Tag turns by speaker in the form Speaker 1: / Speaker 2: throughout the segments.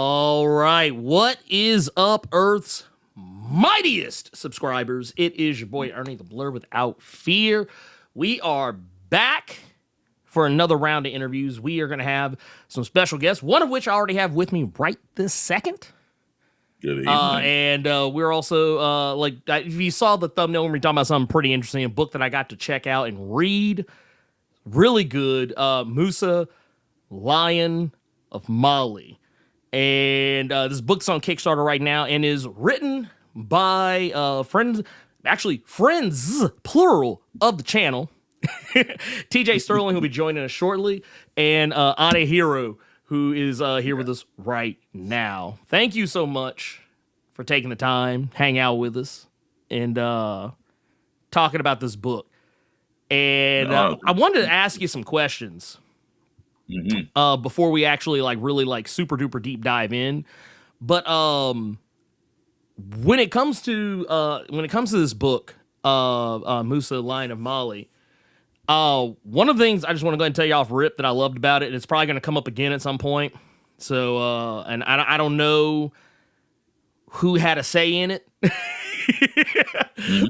Speaker 1: All right, what is up, Earth's mightiest subscribers? It is your boy Ernie the Blerd without fear. We are back for another round of interviews. We are going to have some special guests, one of which I already have with me right this second.
Speaker 2: Good evening.
Speaker 1: And we're also, if you saw the thumbnail, we're talking about something pretty interesting, a book that I got to check out and read. Really good. MUSA, Lion of Mali. And this book's on Kickstarter right now and is written by friends, plural, of the channel. TJ Sterling, who'll be joining us shortly, and Adeatoyshe Heru, who is here with us right now. Thank you so much for taking the time, hang out with us, and talking about this book. And I wanted to ask you some questions. Before we actually really super duper deep dive in, but when it comes to this book, MUSA, Lion of Mali, one of the things I just want to go ahead and tell you off rip that I loved about it, and it's probably going to come up again at some point. So, and I don't know who had a say in it.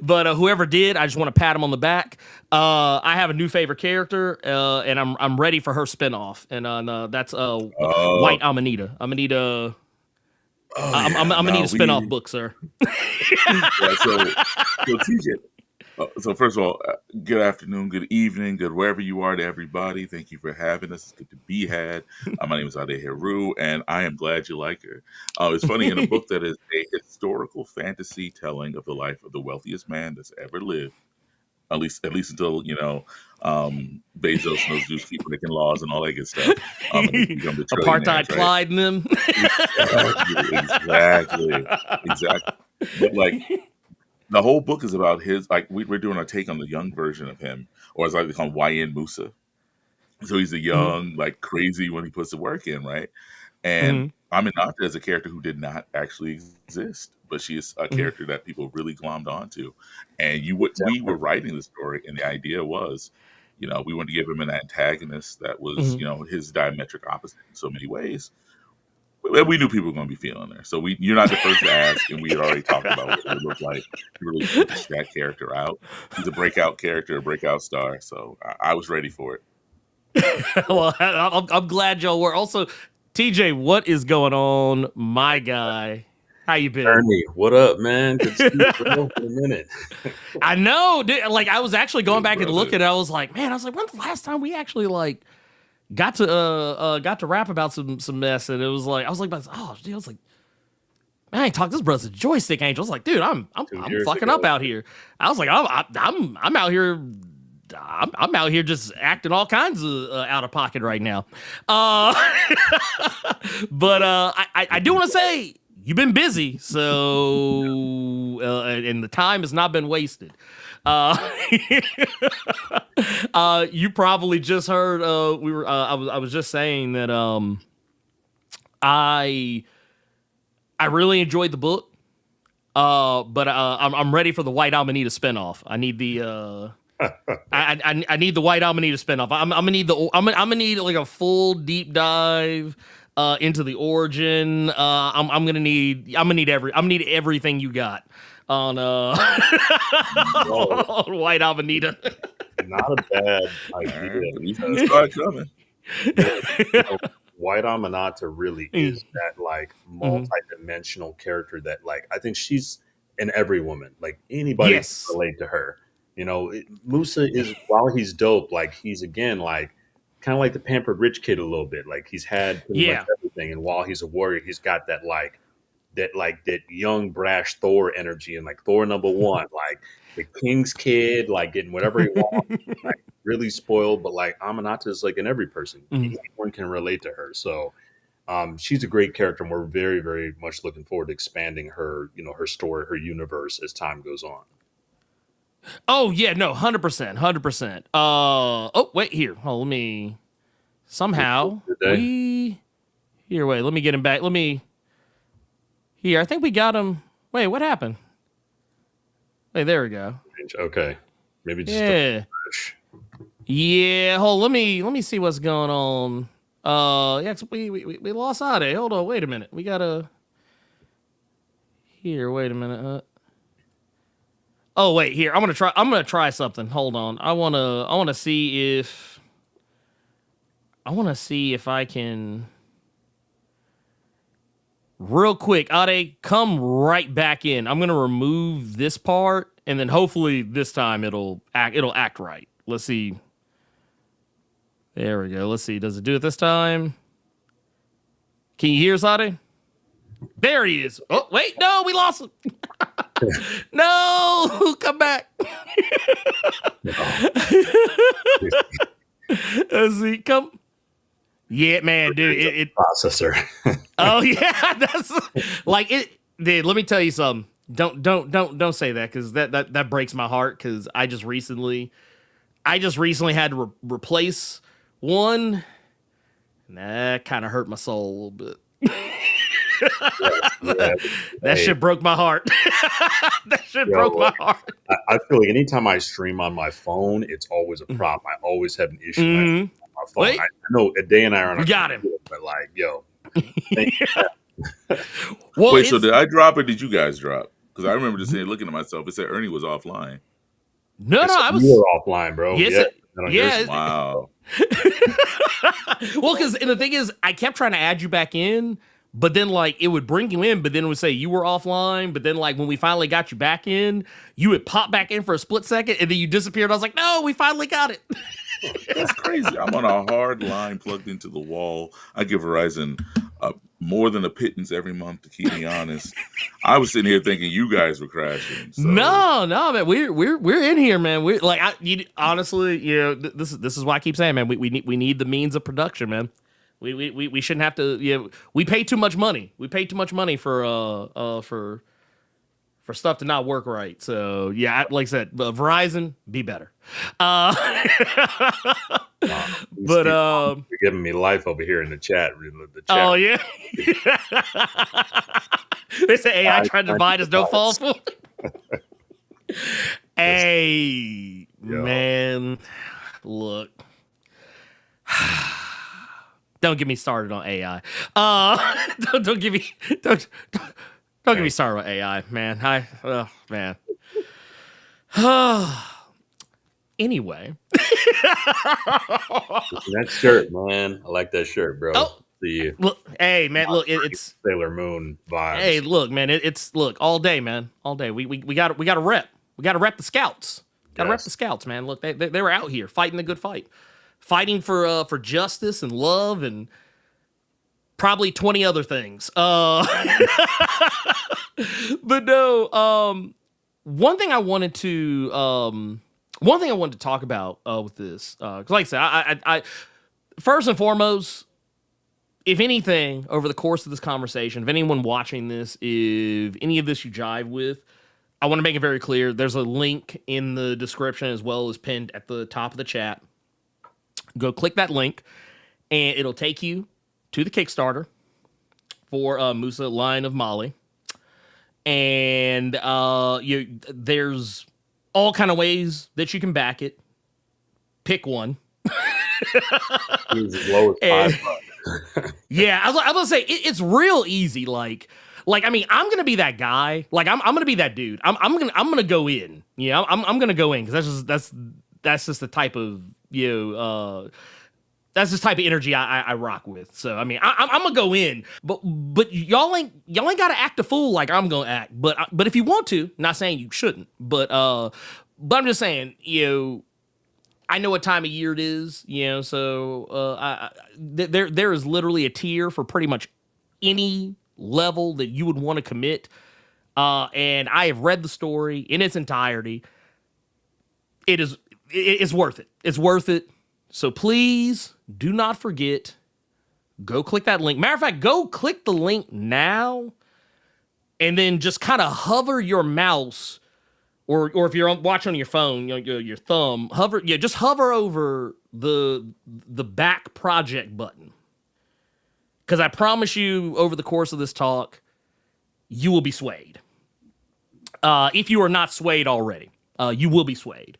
Speaker 1: But whoever did, I just want to pat him on the back. I have a new favorite character, and I'm ready for her spinoff, and that's White Amanita. Amanita. I'm gonna need a spinoff book, sir.
Speaker 2: So TJ. So first of all, good afternoon, good evening, good wherever you are to everybody. Thank you for having us. It's good to be had. My name is Adeatoyshe Heru, and I am glad you like her. It's funny, in a book that is a historical fantasy telling of the life of the wealthiest man that's ever lived, at least until Bezos knows Zeus keep breaking laws and all that good stuff.
Speaker 1: Apartheid Clyde and them.
Speaker 2: Exactly. But the whole book is about his, we're doing a take on the young version of him, or as I like to call him, YN Musa. So he's a young, crazy when he puts the work in, right? And Aminata is a character who did not actually exist, but she is a character that people really glommed onto. And we were writing the story, and the idea was, we wanted to give him an antagonist that was, his diametric opposite in so many ways. We knew people were going to be feeling there. So you're not the first to ask, and we had already talked about what it would look like to really push that character out. He's a breakout character, a breakout star. So I was ready for it.
Speaker 1: Well, I'm glad y'all were. Also, TJ, what is going on, my guy? How you been?
Speaker 3: Ernie, what up, man? Good to see you for a minute.
Speaker 1: I know, dude, I was actually going back and looking. I was like, when's the last time we actually got to rap about some mess? And it was like, I was like, man, I ain't talked this brother's Joystick Angels. I was like, dude, I'm fucking up out here. I was like, I'm out here. I'm out here just acting all kinds of out of pocket right now. But I do want to say you've been busy, so and the time has not been wasted. You probably just heard I was just saying that I really enjoyed the book, but I'm ready for the White Amanita spinoff. I need the I need the White Amanita spinoff. I'm gonna need like a full deep dive into the origin. I'm gonna need everything you got on on White Amanita.
Speaker 3: Not a bad idea. White Amanita really is that multi-dimensional character that I think she's in every woman. Anybody can relate to her. Musa is, while he's dope, he's again kind of like the pampered rich kid a little bit. He's had pretty much everything, and while he's a warrior, he's got that that young brash Thor energy, and Thor #1, the king's kid, getting whatever he wants, really spoiled. But Amanata is in every person. Anyone can relate to her. So she's a great character, and we're very, very much looking forward to expanding her, her story, her universe as time goes on.
Speaker 1: Oh yeah, no, 100%. Oh wait, here. Let me somehow let me get him back. I think we got him. Wait, what happened? Wait, there we go.
Speaker 3: Okay, maybe just
Speaker 1: yeah. Hold on, let me see what's going on. Yeah, 'cause we lost Ade. Hold on, wait a minute. We gotta. Here, wait a minute. Oh wait, here. I'm gonna try something. Hold on. I wanna see if I can. Real quick, Ade, come right back in. I'm gonna remove this part, and then hopefully this time it'll act right. Let's see. There we go. Let's see. Does it do it this time? Can you hear us, Ade? There he is. Oh, wait. No, we lost him. No, come back. Let's see. Come. Yeah, man, dude. It
Speaker 3: processor.
Speaker 1: Oh yeah, that's like it. Dude, let me tell you something. Don't say that because that breaks my heart because I just recently had to replace one, and that kind of hurt my soul a little bit. That shit broke my heart. That shit broke my heart.
Speaker 3: I feel like anytime I stream on my phone, it's always a problem. I always have an issue on my phone.
Speaker 1: Wait.
Speaker 3: I know a day and I are on.
Speaker 1: You got him.
Speaker 3: But like, yo.
Speaker 1: Well,
Speaker 2: wait, so did I drop or did you guys drop? Because I remember just sitting looking at myself. It said Ernie was offline.
Speaker 1: No, I was.
Speaker 3: You were offline, bro.
Speaker 1: Yes, yeah.
Speaker 2: Wow.
Speaker 1: Well, because the thing is, I kept trying to add you back in, but then like it would bring you in, but then it would say you were offline. But then like when we finally got you back in, you would pop back in for a split second, and then you disappeared. I was like, no, we finally got it.
Speaker 2: That's crazy. I'm on a hard line plugged into the wall. I give Verizon more than a pittance every month to keep me honest. I was sitting here thinking you guys were crashing. So.
Speaker 1: No, man, we're in here, man. We're like, honestly, this is why I keep saying, man, we need the means of production, man. We shouldn't have to. We pay too much money. We pay too much money for stuff to not work right. So yeah, like I said, Verizon, be better. But
Speaker 3: you're giving me life over here in the chat.
Speaker 1: Oh yeah. They say AI trying to divide us, no false for. Hey, man, look. Don't get me started on AI. Don't get me started on AI, man. Man. Anyway.
Speaker 3: That shirt, man. I like that shirt, bro.
Speaker 1: Oh, look, hey, man, look, it's
Speaker 3: Sailor Moon vibes.
Speaker 1: Hey, look, man, it's all day, man, all day. We got to rep. We got to rep the scouts. Got to rep the scouts, man. Look, they were out here fighting the good fight, fighting for justice and love and probably 20 other things. But no, one thing I wanted to talk about with this, because like I said, I first and foremost, if anything, over the course of this conversation, if anyone watching this, if any of this you jive with, I want to make it very clear. There's a link in the description as well as pinned at the top of the chat. Go click that link, and it'll take you to the Kickstarter for MUSA Line of Molly. And there's all kind of ways that you can back it. Pick one.
Speaker 3: As low as $5.
Speaker 1: Yeah, I was gonna say it's real easy. Like I mean, I'm gonna be that guy. Like I'm gonna be that dude. I'm gonna go in. Yeah, I'm gonna go in because that's just the type of that's just type of energy I rock with. So I mean, I'm gonna go in, but y'all ain't gotta act a fool like I'm gonna act. But if you want to, not saying you shouldn't, but I'm just saying, I know what time of year it is, so there is literally a tier for pretty much any level that you would want to commit. And I have read the story in its entirety. It's worth it. It's worth it. So please do not forget, go click that link. Matter of fact, go click the link now and then just kind of hover your mouse or if you're watching on your phone, your thumb, just hover over the back project button. Because I promise you, over the course of this talk, you will be swayed. If you are not swayed already, you will be swayed.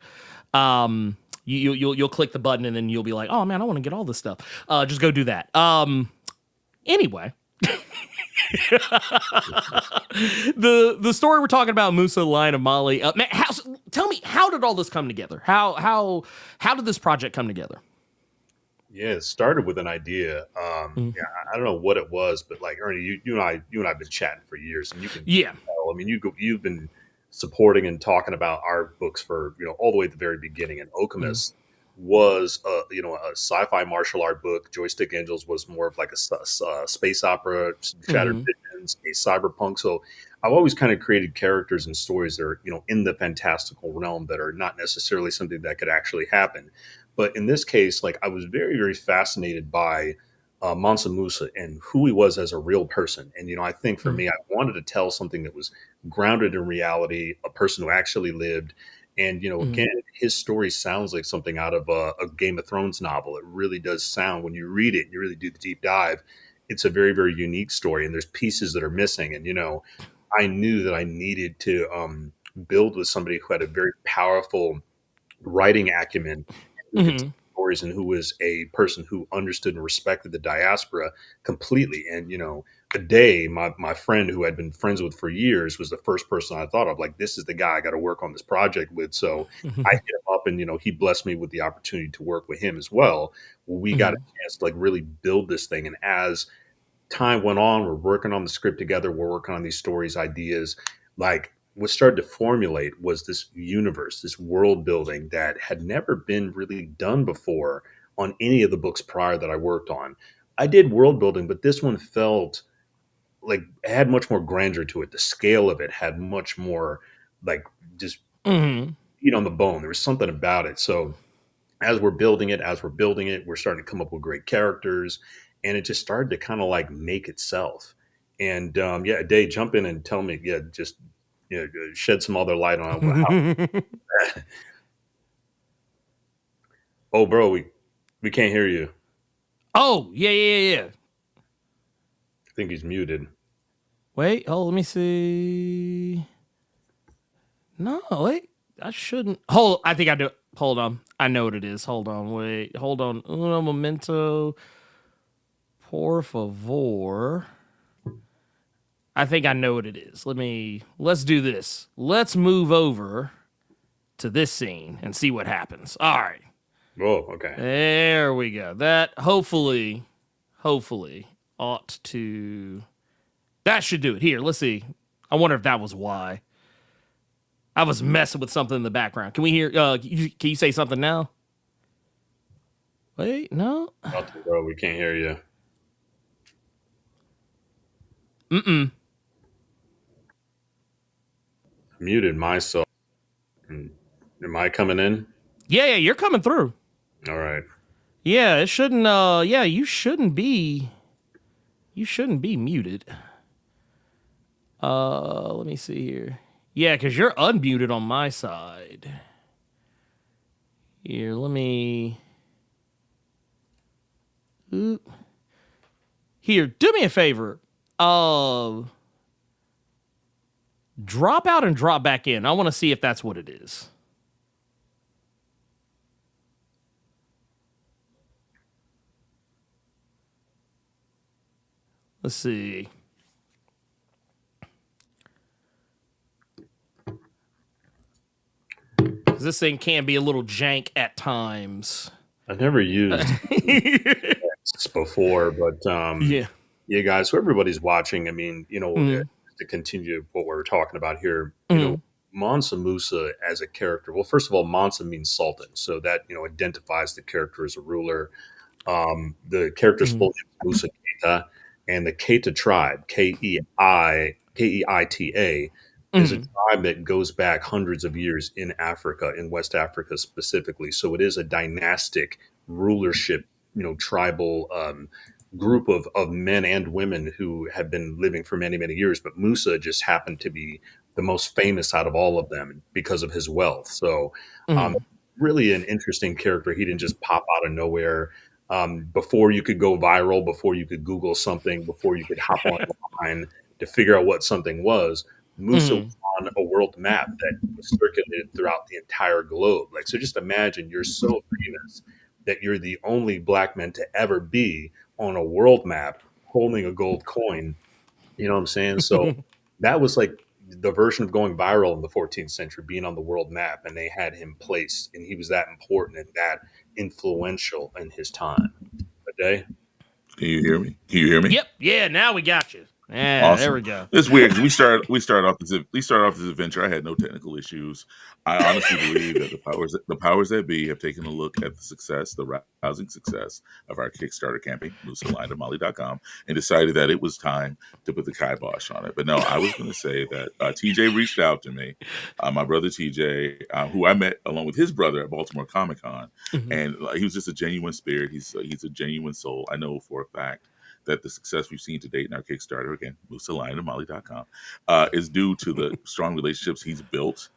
Speaker 1: you'll click the button and then you'll be like, oh man, I want to get all this stuff. Just go do that. Anyway. the story we're talking about, MUSA, Lion of Mali. Man, tell me, how did all this come together? How did this project come together?
Speaker 3: Yeah, it started with an idea. Yeah, I don't know what it was, but like Ernie, you and I have been chatting for years, and you can tell. I mean, you've been supporting and talking about our books for all the way at the very beginning. And OKEMUS was a sci-fi martial art book. Joystick Angels was more of like a space opera, Shattered Visions, a cyberpunk. So I've always kind of created characters and stories that are in the fantastical realm that are not necessarily something that could actually happen. But in this case, like I was very, very fascinated by Mansa Musa and who he was as a real person. And, I think for me, I wanted to tell something that was grounded in reality, a person who actually lived. And, again, his story sounds like something out of a Game of Thrones novel. It really does sound, when you read it, you really do the deep dive. It's a very, very unique story. And there's pieces that are missing. And, I knew that I needed to build with somebody who had a very powerful writing acumen, stories, and who was a person who understood and respected the diaspora completely. And Ade, my friend who I'd been friends with for years, was the first person I thought of. Like, this is the guy I got to work on this project with. So I hit him up, and he blessed me with the opportunity to work with him as well. We got a chance to like really build this thing. And as time went on, we're working on the script together. We're working on these stories, ideas. Like, what started to formulate was this universe, this world building that had never been really done before on any of the books prior that I worked on. I did world building, but this one felt like it had much more grandeur to it. The scale of it had much more like just meat on the bone. There was something about it. So as we're building it, we're starting to come up with great characters, and it just started to kind of like make itself. And Dave, jump in and tell me, just shed some other light on how. Oh, bro, we can't hear you.
Speaker 1: Oh, yeah.
Speaker 3: I think he's muted.
Speaker 1: Wait, let me see. No, wait, I shouldn't. I think I do. Hold on. I know what it is. Hold on, wait. Hold on. Uno momento. Por favor. I think I know what it is. Let's do this. Let's move over to this scene and see what happens. All right.
Speaker 3: Oh, okay.
Speaker 1: There we go. That hopefully ought to... That should do it. Here, let's see. I wonder if that was why. I was messing with something in the background. Can we hear... can you say something now? Wait, no?
Speaker 3: Nothing, bro. We can't hear you. Muted myself. Am I coming in?
Speaker 1: Yeah, you're coming through.
Speaker 3: All right.
Speaker 1: Yeah, it shouldn't. You shouldn't be. You shouldn't be muted. Let me see here. Yeah, because you're unmuted on my side. Here, let me. Oop. Here, do me a favor. Drop out and drop back in. I want to see if that's what it is. Let's see. This thing can be a little jank at times.
Speaker 3: I've never used this before, but yeah, guys. So everybody's watching. I mean, to continue what we're talking about here, Mansa Musa as a character. Well, first of all, Mansa means sultan, so that identifies the character as a ruler. The character's full name is Musa Keita, and the Keita tribe, Keita, is a tribe that goes back hundreds of years in Africa, in West Africa specifically. So it is a dynastic rulership, tribal group of men and women who have been living for many, many years. But Musa just happened to be the most famous out of all of them because of his wealth. So really an interesting character. He didn't just pop out of nowhere. Before you could go viral, before you could Google something, before you could hop online to figure out what something was, Musa was on a world map that was circulated throughout the entire globe. Like, so just imagine you're so famous that you're the only black man to ever be on a world map holding a gold coin. You know what I'm saying? So that was like the version of going viral in the 14th century, being on the world map, and they had him placed, and he was that important and that influential in his time. Okay.
Speaker 2: Can you hear me? Can you hear me?
Speaker 1: Yep. Yeah. Now we got you. Yeah.
Speaker 2: Awesome.
Speaker 1: There we go.
Speaker 2: It's weird because we started off this adventure. I had no technical issues. I honestly believe that the powers that be have taken a look at the rousing success of our Kickstarter campaign, MUSA.com, and decided that it was time to put the kibosh on it. But no, I was going to say that TJ reached out to me, my brother TJ, who I met along with his brother at Baltimore Comic Con, and he was just a genuine spirit. He's a genuine soul. I know for a fact that the success we've seen to date in our Kickstarter, again, MUSA.com, is due to the strong relationships he's built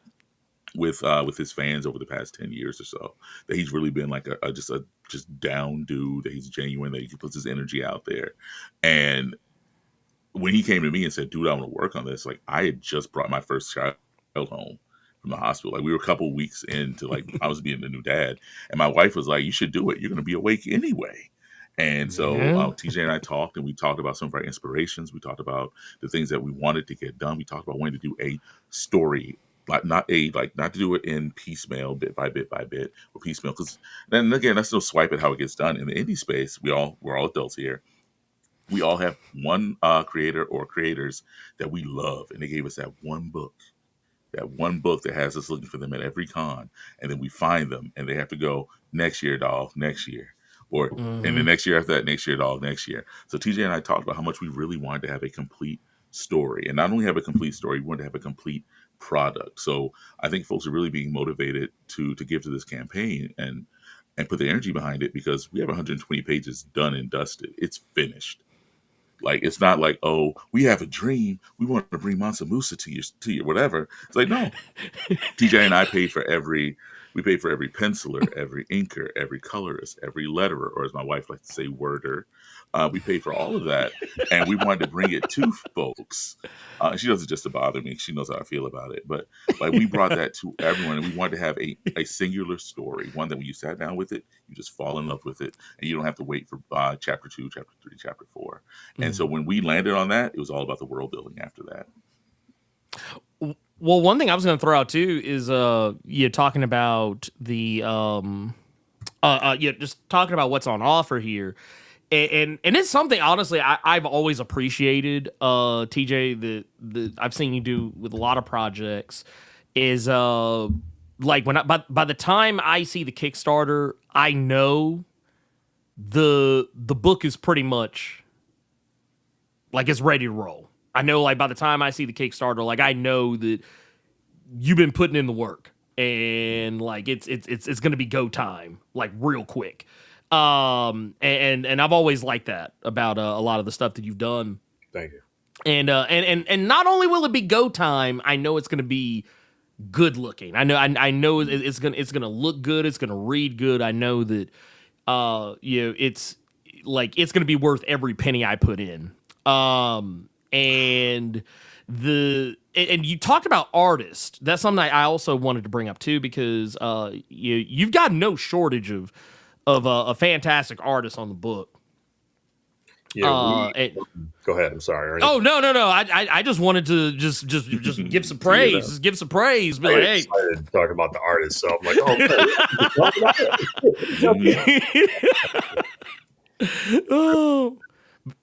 Speaker 2: with his fans over the past 10 years or so. That he's really been like a just down dude, that he's genuine, that he puts his energy out there. And when he came to me and said, dude, I want to work on this, like, I had just brought my first child home from the hospital. Like, we were a couple weeks into, like, I was being the new dad, and my wife was like, you should do it. You're going to be awake anyway. And so TJ and I talked, and we talked about some of our inspirations. We talked about the things that we wanted to get done. We talked about wanting to do a story, not to do it in piecemeal, bit by bit by bit, or piecemeal. Because then again, that's no swipe at how it gets done in the indie space. We're all adults here. We all have one creator or creators that we love, and they gave us that one book that has us looking for them at every con, and then we find them, and they have to go next year, dog, next year. Or and the next year after that, next year, dog, next year. So TJ and I talked about how much we really wanted to have a complete story, and not only have a complete story, we wanted to have a complete product. So I think folks are really being motivated to give to this campaign and put their energy behind it, because we have 120 pages done and dusted. It's finished. Like, it's not like, oh, we have a dream, we want to bring MUSA to your whatever. It's like, no. TJ and I paid for every penciler, every inker, every colorist, every letterer, or as my wife likes to say, worder. We paid for all of that, and we wanted to bring it to folks. She does it just to bother me. She knows how I feel about it. But like, we brought that to everyone, and we wanted to have a singular story, one that when you sat down with it, you just fall in love with it, and you don't have to wait for chapter 2, chapter 3, chapter 4. And so when we landed on that, it was all about the world building after that.
Speaker 1: Well, one thing I was going to throw out too is you're talking about the just talking about what's on offer here, and it's something honestly I've always appreciated, TJ, the I've seen you do with a lot of projects is like by the time I see the Kickstarter, I know the book is pretty much like it's ready to roll. I know, like, by the time I see the Kickstarter, like, I know that you've been putting in the work, and like it's gonna be go time, like, real quick. And I've always liked that about a lot of the stuff that you've done.
Speaker 3: Thank you.
Speaker 1: And not only will it be go time, I know it's gonna be good looking. I know it's gonna look good. It's gonna read good. I know that it's like it's gonna be worth every penny I put in. And you talked about artists. That's something I also wanted to bring up too, because you've got no shortage of a fantastic artist on the book.
Speaker 3: Yeah. Go ahead. I'm sorry.
Speaker 1: Oh no. I just wanted to just give some praise. Just give some praise. Be like, hey,
Speaker 3: excited to talk about the artist, so I'm like, oh.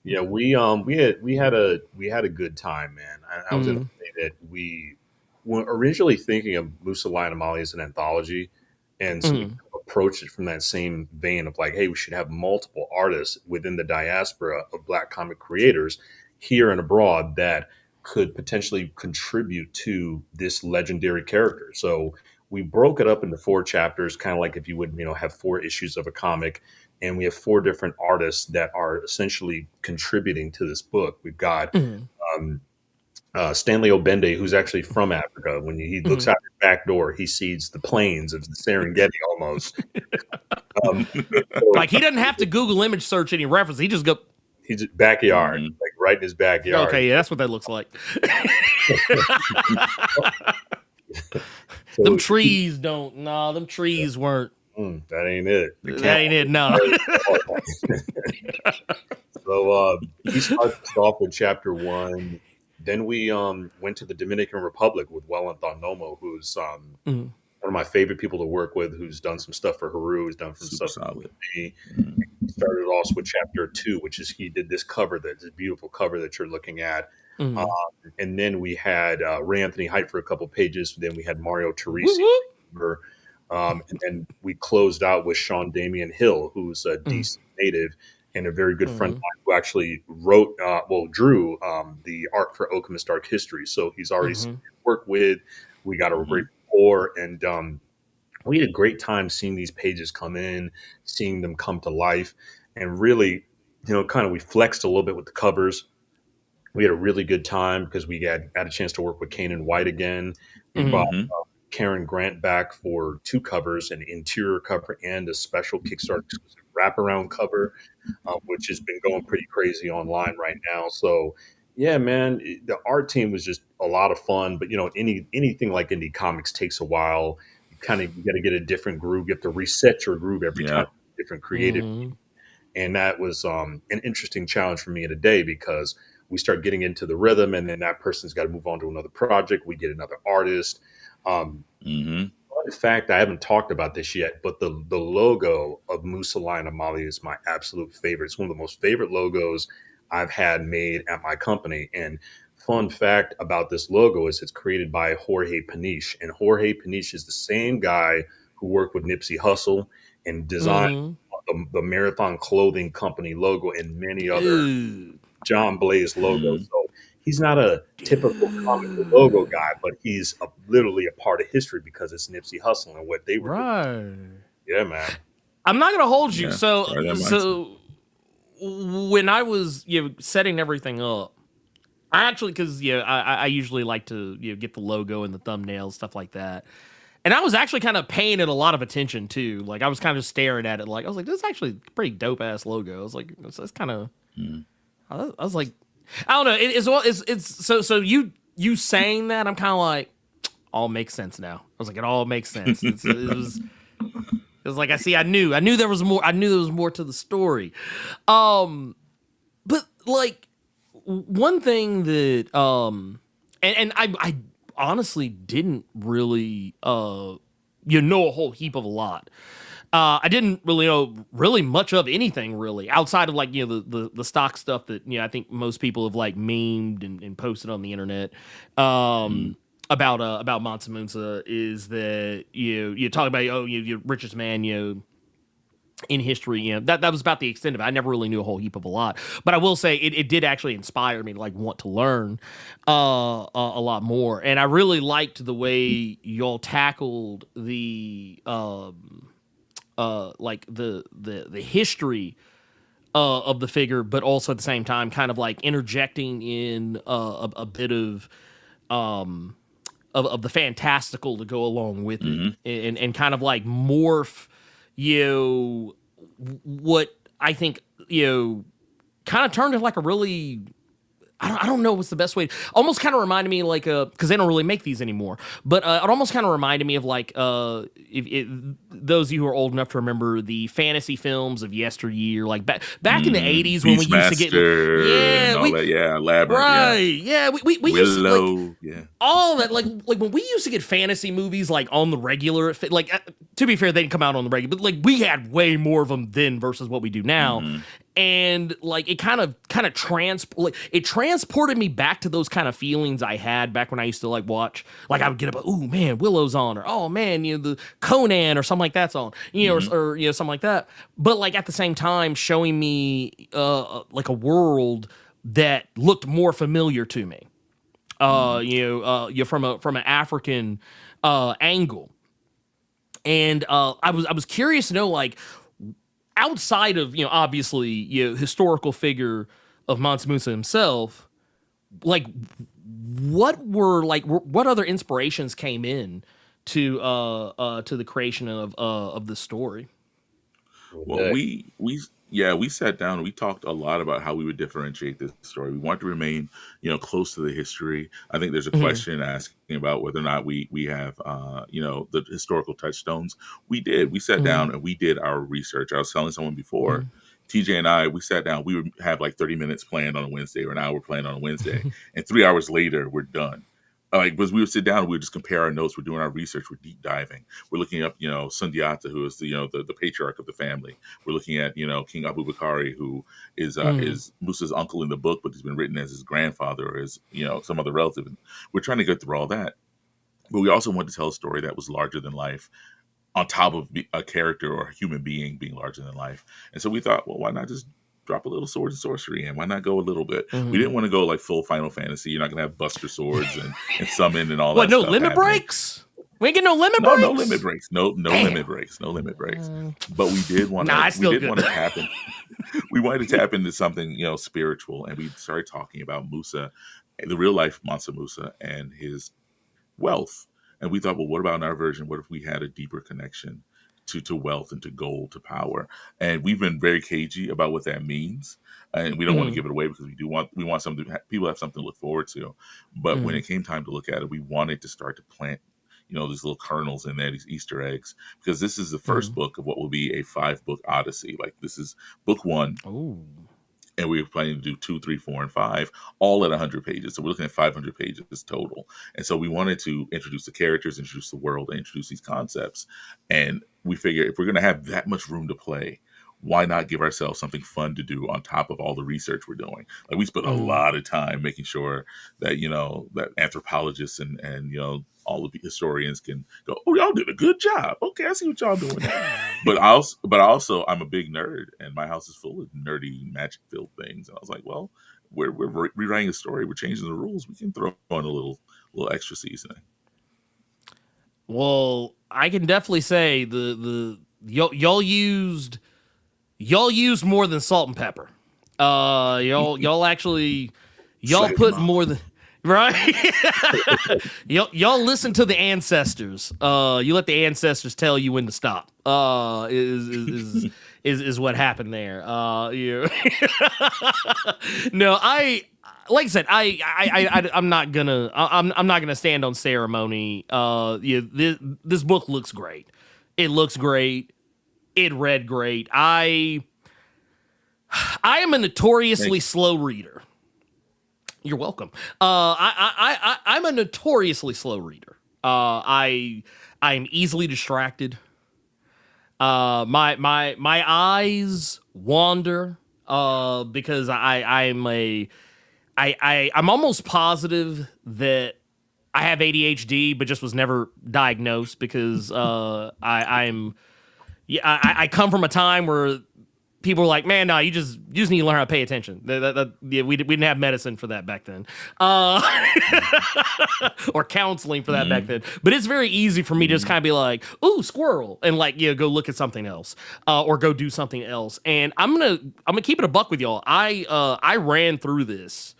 Speaker 3: Yeah, we had a good time, man. I was gonna say that we were originally thinking of MUSA Lion Amali as an anthology, and so we approached it from that same vein of like, hey, we should have multiple artists within the diaspora of Black comic creators here and abroad that could potentially contribute to this legendary character. So we broke it up into 4 chapters, kind of like if you would, have 4 issues of a comic. And we have 4 different artists that are essentially contributing to this book. We've got Stanley Obende, who's actually from Africa. When he looks out his back door, he sees the plains of the Serengeti almost.
Speaker 1: Like, he doesn't have to Google image search any reference. He just go.
Speaker 3: He's backyard, like right in his backyard.
Speaker 1: Okay, yeah, that's what that looks like.
Speaker 3: So
Speaker 1: Them trees don't. Nah, them trees weren't.
Speaker 3: that ain't it.
Speaker 1: That ain't it. No.
Speaker 3: So he starts us off with chapter 1. Then we went to the Dominican Republic with Wellington Nomo, who's one of my favorite people to work with, who's done some stuff for Heru, who's done some
Speaker 2: Super
Speaker 3: stuff
Speaker 2: solid.
Speaker 3: for me. He started also with chapter 2, which is he did this cover, this beautiful cover that you're looking at. And then we had Ray Anthony Height for a couple pages. Then we had Mario Teresi. And then we closed out with Sean Damian Hill, who's a DC native and a very good friend of mine who actually drew the art for OKEMUS Dark History. So he's already worked with. We got a great rapport, and we had a great time seeing these pages come in, seeing them come to life, and really, we flexed a little bit with the covers. We had a really good time because we had a chance to work with Kanan White again. We brought Karen Grant back for 2 covers, an interior cover and a special Kickstarter exclusive wraparound cover, which has been going pretty crazy online right now. So, yeah, man, the art team was just a lot of fun. But, anything like indie comics takes a while. You got to get a different groove. You have to reset your groove every time, different creative. And that was an interesting challenge for me today because we start getting into the rhythm, and then that person's got to move on to another project. We get another artist. In fact, I haven't talked about this yet, but the logo of MUSA Line of Mali is my absolute favorite. It's one of the most favorite logos I've had made at my company. And fun fact about this logo is it's created by Jorge Paniche. And Jorge Paniche is the same guy who worked with Nipsey Hussle and designed the Marathon Clothing Company logo and many other John Blaze logos. So he's not a typical comic logo guy, but he's literally a part of history because it's Nipsey Hussle and what they were doing. Yeah, man.
Speaker 1: I'm not gonna hold you. So when I was setting everything up, I actually I usually like to get the logo and the thumbnails, stuff like that. And I was actually kind of paying it a lot of attention too. Like I was kind of staring at it, like I was like, "This is actually a pretty dope ass logo." I was like, "It's kind of." I was like, I don't know. It's so you saying that, I'm kind of like, all makes sense now. I was like, it all makes sense. It was like I knew there was more. I knew there was more to the story. But like one thing that and I honestly didn't really a whole heap of a lot. I didn't really know really much of anything really outside of like the stock stuff that I think most people have like memed and posted on the internet about Mansa Musa is that you talk about you're richest man in history. That was about the extent of it. I never really knew a whole heap of a lot, but I will say it did actually inspire me to like want to learn a lot more, and I really liked the way y'all tackled the like the history of the figure, but also at the same time kind of like interjecting in a bit of the fantastical to go along with it, and kind of like morph what I think kind of turned into like a really I don't know what's the best way. Almost kind of reminded me like because they don't really make these anymore, but it almost kind of reminded me of like if those of you who are old enough to remember the fantasy films of yesteryear, like back in the 80s when we used to get
Speaker 2: Labyrinth,
Speaker 1: we used to
Speaker 2: Willow,
Speaker 1: all that like when we used to get fantasy movies like on the regular, like to be fair, they didn't come out on the regular, but like we had way more of them then versus what we do now. And like it kind of transported me back to those kind of feelings I had back when I used to like watch, like I would get up, oh man, Willow's on, or oh man, the Conan or something like that's on, or something like that. But like at the same time, showing me like a world that looked more familiar to me, from an African angle, and I was curious to know like. Outside of obviously historical figure of Mansa Musa himself, like what other inspirations came in to the creation of the story?
Speaker 2: Well, we Yeah, we sat down and we talked a lot about how we would differentiate this story. We want to remain, close to the history. I think there's a
Speaker 1: Mhm,
Speaker 2: question asking about whether or not we have, the historical touchstones. We did. We sat
Speaker 1: mhm,
Speaker 2: down and we did our research. I was telling someone before,
Speaker 1: mhm,
Speaker 2: TJ and I, we sat down. We would have like 30 minutes planned on a Wednesday or an hour planned on a Wednesday, and 3 hours later, we're done. Like, because we would sit down, and we would just compare our notes. We're doing our research. We're deep diving. We're looking up, Sundiata, who is the patriarch of the family. We're looking at, King Abubakari, who
Speaker 1: mhm,
Speaker 2: is Musa's uncle in the book, but he's been written as his grandfather or his, some other relative. And we're trying to get through all that. But we also wanted to tell a story that was larger than life, on top of a character or a human being being larger than life. And so we thought, well, why not just drop a little sword and sorcery in? Why not go a little bit? We
Speaker 1: mhm.
Speaker 2: didn't want to go like full Final Fantasy. You're not going to have Buster Swords and summon and all
Speaker 1: What?
Speaker 2: that
Speaker 1: No
Speaker 2: stuff
Speaker 1: limit
Speaker 2: happening.
Speaker 1: breaks? We ain't get no limit
Speaker 2: No, no limit
Speaker 1: breaks.
Speaker 2: breaks. No
Speaker 1: Damn.
Speaker 2: limit breaks. No limit breaks.
Speaker 1: Uh,
Speaker 2: But we did want
Speaker 1: nah,
Speaker 2: to.
Speaker 1: it's
Speaker 2: We
Speaker 1: still
Speaker 2: did
Speaker 1: good.
Speaker 2: want to tap in. We wanted to tap into something spiritual, and we started talking about Musa, the real life Mansa Musa, and his wealth. And we thought, well, what about in our version? What if we had a deeper connection to wealth and to gold, to power? And we've been very cagey about what that means. And we don't want to
Speaker 1: Mhm,
Speaker 2: give it away because we want something people have something to look forward to. But when
Speaker 1: mhm,
Speaker 2: it came time to look at it, we wanted to start to plant, these little kernels in there, these Easter eggs, because this is the first
Speaker 1: mhm.
Speaker 2: book of what will be a 5-book odyssey. Like, this is book one,
Speaker 1: Ooh.
Speaker 2: and we were planning to do 2, 3, 4, and 5, all at 100 pages. So we're looking at 500 pages total. And so we wanted to introduce the characters, introduce the world, and introduce these concepts. And we figure if we're going to have that much room to play, why not give ourselves something fun to do on top of all the research we're doing? Like, we spent a
Speaker 1: Mhm.
Speaker 2: lot of time making sure that that anthropologists and all of the historians can go, oh, y'all did a good job. Okay, I see what y'all doing now. But also, I'm a big nerd, and my house is full of nerdy magic-filled things. And I was like, well, we're rewriting the story. We're changing the rules. We can throw on a little extra seasoning.
Speaker 1: Well, I can definitely say the y'all used more than salt and pepper. Y'all actually y'all
Speaker 2: Say
Speaker 1: put
Speaker 2: mama.
Speaker 1: more than right. y'all listen to the ancestors. You let the ancestors tell you when to stop. Is what happened there. You. No, like I said, I'm not gonna stand on ceremony. Yeah, this book looks great. It looks great. It read great. I am a
Speaker 2: Thank
Speaker 1: notoriously
Speaker 2: you.
Speaker 1: slow reader. You're welcome. I'm a notoriously slow reader. I'm easily distracted. My eyes wander. Because I'm almost positive that I have ADHD, but just was never diagnosed because I'm yeah I come from a time where people were like, man, no, you just need to learn how to pay attention. Yeah, we didn't have medicine for that back then, or counseling for that back
Speaker 2: Mhm.
Speaker 1: then. But it's very easy for me to just
Speaker 2: Mhm.
Speaker 1: kind of be like, ooh, squirrel, and like go look at something else, or go do something else. And I'm gonna keep it a buck with y'all. I ran through this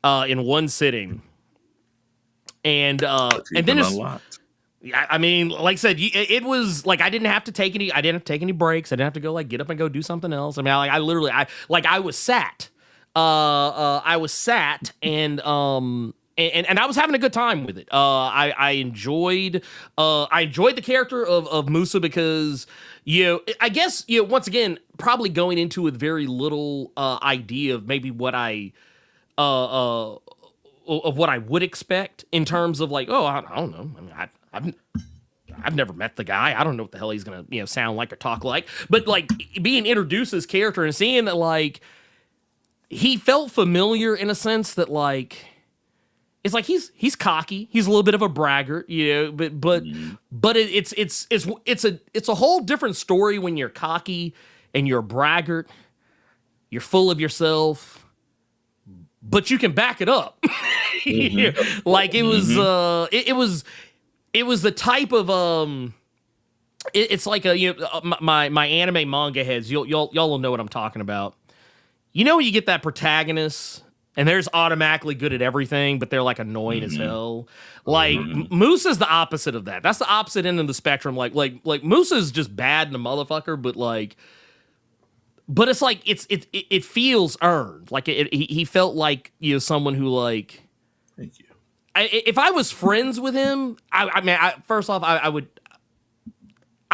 Speaker 1: in one sitting, and then
Speaker 2: Achievement
Speaker 1: it's
Speaker 2: unlocked.
Speaker 1: I mean, like I said, it was like I didn't have to take any breaks. I didn't have to go like get up and go do something else. I mean, I literally I was sat, and I was having a good time with it. I enjoyed the character of Musa because I guess once again probably going into with very little idea of maybe what uh, of what I would expect in terms of like, oh, I don't know. I mean, I've never met the guy. I don't know what the hell he's gonna sound like or talk like. But like being introduced as character and seeing that like he felt familiar in a sense that like it's like he's cocky. He's a little bit of a braggart,
Speaker 2: Mhm.
Speaker 1: but it's a whole different story when you're cocky and you're a braggart. You're full of yourself, but you can back it up.
Speaker 2: Mhm.
Speaker 1: Like
Speaker 2: Mhm.
Speaker 1: it was the type of it's like a my anime manga heads y'all will know what I'm talking about. When you get that protagonist and they're just automatically good at everything, but they're like annoying as
Speaker 2: Mhm.
Speaker 1: hell. Like
Speaker 2: Mhm.
Speaker 1: Moose is the opposite of that. That's the opposite end of the spectrum. Like Moose is just bad in a motherfucker, but like but it's like it feels earned. Like he felt like, you know, someone who, like,
Speaker 2: Thank you.
Speaker 1: if I was friends with him, I mean, first off, I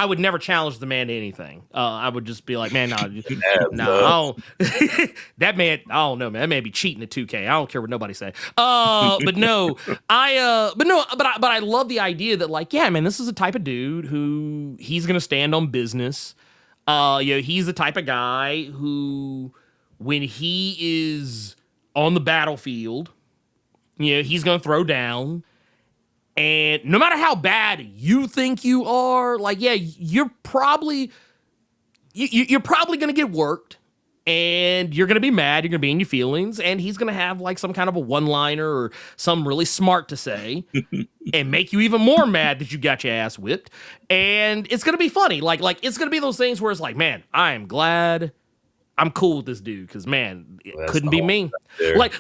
Speaker 1: would never challenge the man to anything. I would just be like, man, no, that man, I don't know, man, that man be cheating at 2K. I don't care what nobody say. But no, but I love the idea that, like, yeah, man, this is a type of dude who he's gonna stand on business. You know, he's the type of guy who, when he is on the battlefield, you know, he's gonna throw down. And no matter how bad you think you are, like, yeah, you're probably gonna get worked, and you're gonna be mad, you're gonna be in your feelings, and he's gonna have like some kind of a one-liner or something really smart to say, and make you even more mad that you got your ass whipped, and it's gonna be funny. Like it's gonna be those things where it's like, man, I am glad I'm cool with this dude, because man, it couldn't be me. Like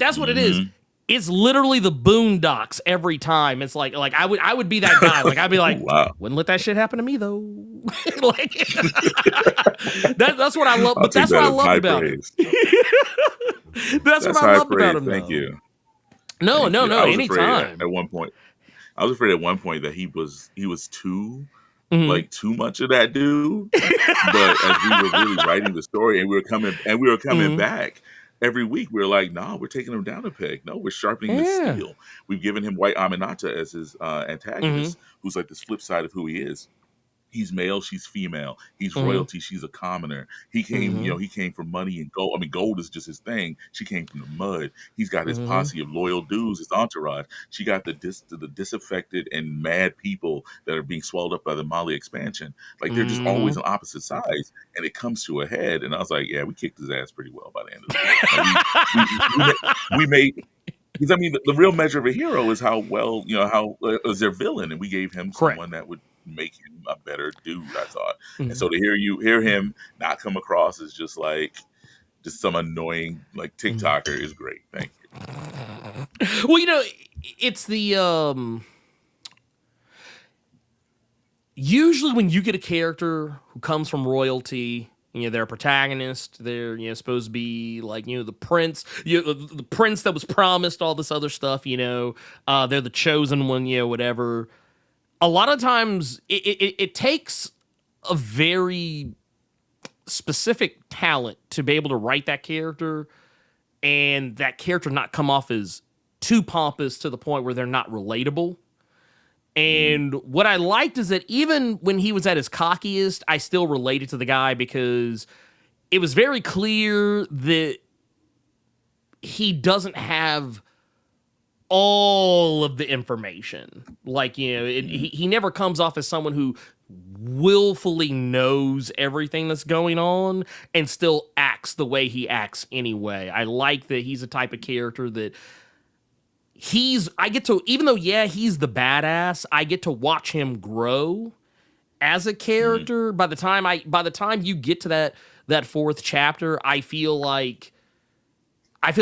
Speaker 1: that's what it is. It's literally the Boondocks every time. It's like I would be that guy. Like I'd be like,
Speaker 2: Wow.
Speaker 1: wouldn't let that shit happen to me though. Like that's what I love. But that's what I loved about him. That's what I loved about him.
Speaker 2: Thank you.
Speaker 1: No,
Speaker 2: Anytime. At one point, I was afraid at one point that he was too like too much of that dude. But as we were really writing the story and we were coming back. Every week we're like, no, we're taking him down a peg. No, we're sharpening the steel. We've given him White Aminata as his antagonist, who's like this flip side of who he is. He's male, she's female. He's royalty, she's a commoner. He came, you know, he came from money and gold. I mean, gold is just his thing. She came from the mud. He's got his posse of loyal dudes, his entourage. She got the disaffected and mad people that are being swallowed up by the Mali expansion. Like they're just always on opposite sides, and it comes to a head. And I was like, yeah, we kicked his ass pretty well by the end of the day. We made. Because I mean, the real measure of a hero is how well, you know, how is their villain, and we gave him someone that would make him a better dude, I thought. And so to hear him not come across as just some annoying like TikToker is great. Thank you.
Speaker 1: Well, you know, it's the usually when you get a character who comes from royalty, you know, they're a protagonist, they're, you know, supposed to be like, you know, the prince, you know, the prince that was promised all this other stuff, you know, they're the chosen one, you know, whatever. A lot of times it takes a very specific talent to be able to write that character, and that character not come off as too pompous to the point where they're not relatable. And what I liked is that even when he was at his cockiest, I still related to the guy, because it was very clear that he doesn't have all of the information. Like, you know, he never comes off as someone who willfully knows everything that's going on and still acts the way he acts anyway. I like that he's a type of character that even though, yeah, he's the badass, I get to watch him grow as a character. By the time you get to that fourth chapter, I feel like I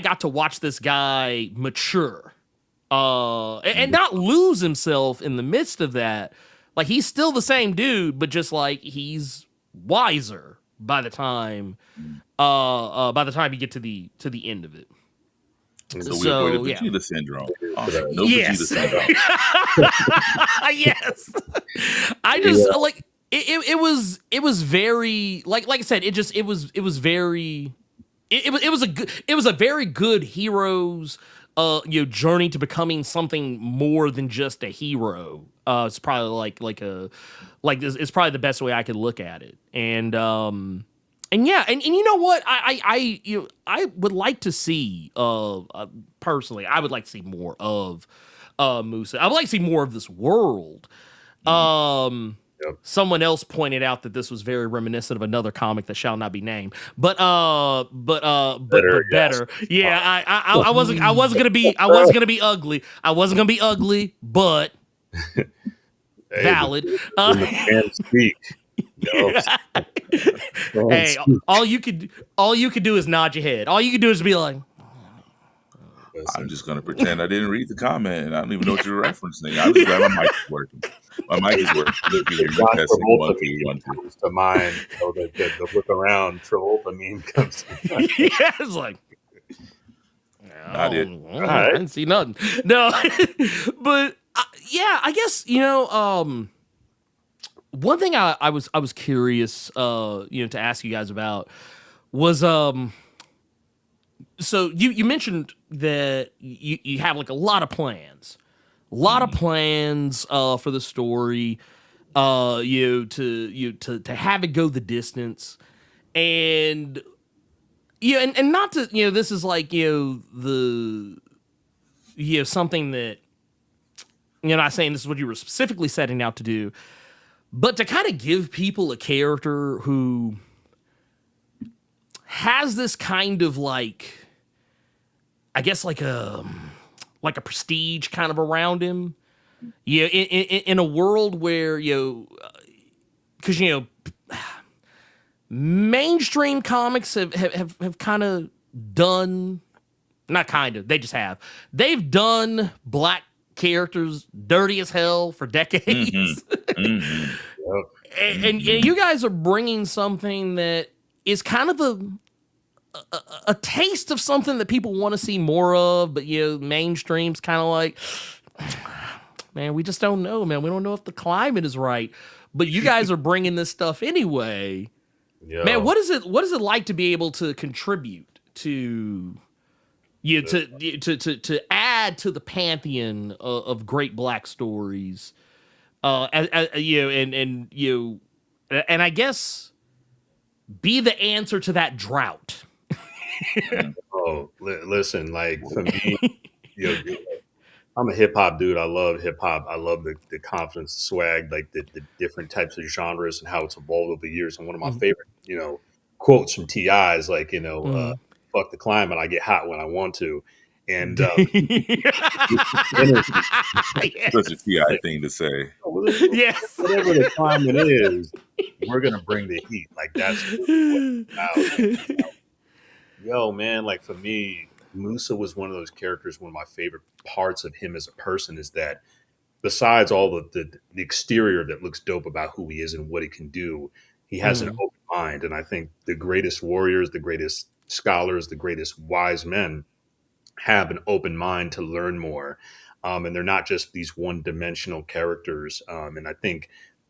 Speaker 1: got to watch this guy mature, and not lose himself in the midst of that. Like, he's still the same dude, but just like he's wiser by the time you get to the end of it.
Speaker 2: So we avoided Vegeta syndrome. Awesome. No
Speaker 1: yes.
Speaker 2: Vegeta syndrome.
Speaker 1: Yes. I just like it was very like I said, it was a very good hero's journey to becoming something more than just a hero. It's probably it's probably the best way I could look at it. And yeah, and you know what? I would like to see personally, I would like to see more of MUSA. I would like to see more of this world. Someone else pointed out that this was very reminiscent of another comic that shall not be named. But better. Yeah, I wasn't gonna be ugly. I wasn't gonna be ugly, but valid.
Speaker 3: Can't speak.
Speaker 1: Hey, all you could do is nod your head. All you could do is be like,
Speaker 2: I'm
Speaker 3: Listen.
Speaker 2: just gonna pretend I didn't read the comment, and I don't even know what you're referencing. I'm just glad my mic is working. My mic is working. Look at here, you
Speaker 3: John
Speaker 2: testing
Speaker 3: Travolta
Speaker 2: 1 2
Speaker 3: meme
Speaker 2: 1 2.
Speaker 3: comes to mind. So the look around Travolta meme comes to mind.
Speaker 1: Yeah, it's like,
Speaker 2: Not it.
Speaker 3: All
Speaker 1: I
Speaker 3: right.
Speaker 1: didn't see nothing. No, but yeah, I guess one thing I was curious, to ask you guys about was so you mentioned that you have like a lot of plans, for the story, to have it go the distance, and and not to this is like something that not saying this is what you were specifically setting out to do, but to kind of give people a character who has this kind of like, I guess like a prestige kind of around him. Yeah, in a world where because mainstream comics have kind of done, not kind of, they just have, they've done black characters dirty as hell for decades.
Speaker 2: Mhm.
Speaker 3: Yep.
Speaker 1: And you guys are bringing something that is kind of a taste of something that people want to see more of, but mainstream's kind of like, man, we just don't know, man. We don't know if the climate is right. But you guys are bringing this stuff anyway.
Speaker 3: Yo.
Speaker 1: Man, what is it like to be able to contribute to to add to the pantheon of great black stories? And I guess be the answer to that drought.
Speaker 3: Oh, listen, like for me, I'm a hip hop dude. I love hip hop. I love the confidence, the swag, like the different types of genres and how it's evolved over the years. And one of my favorite, quotes from T.I. is like, fuck the climate. I get hot when I want to. And
Speaker 2: Such a TI thing to say.
Speaker 1: Yes.
Speaker 3: whatever the climate is, we're gonna bring the heat. Like that's what it's about. Yo, man, like for me, Musa was one of those characters. One of my favorite parts of him as a person is that besides all the exterior that looks dope about who he is and what he can do, he has an open mind. And I think the greatest warriors, the greatest scholars, the greatest wise men have an open mind to learn more. And they're not just these one-dimensional characters. And I think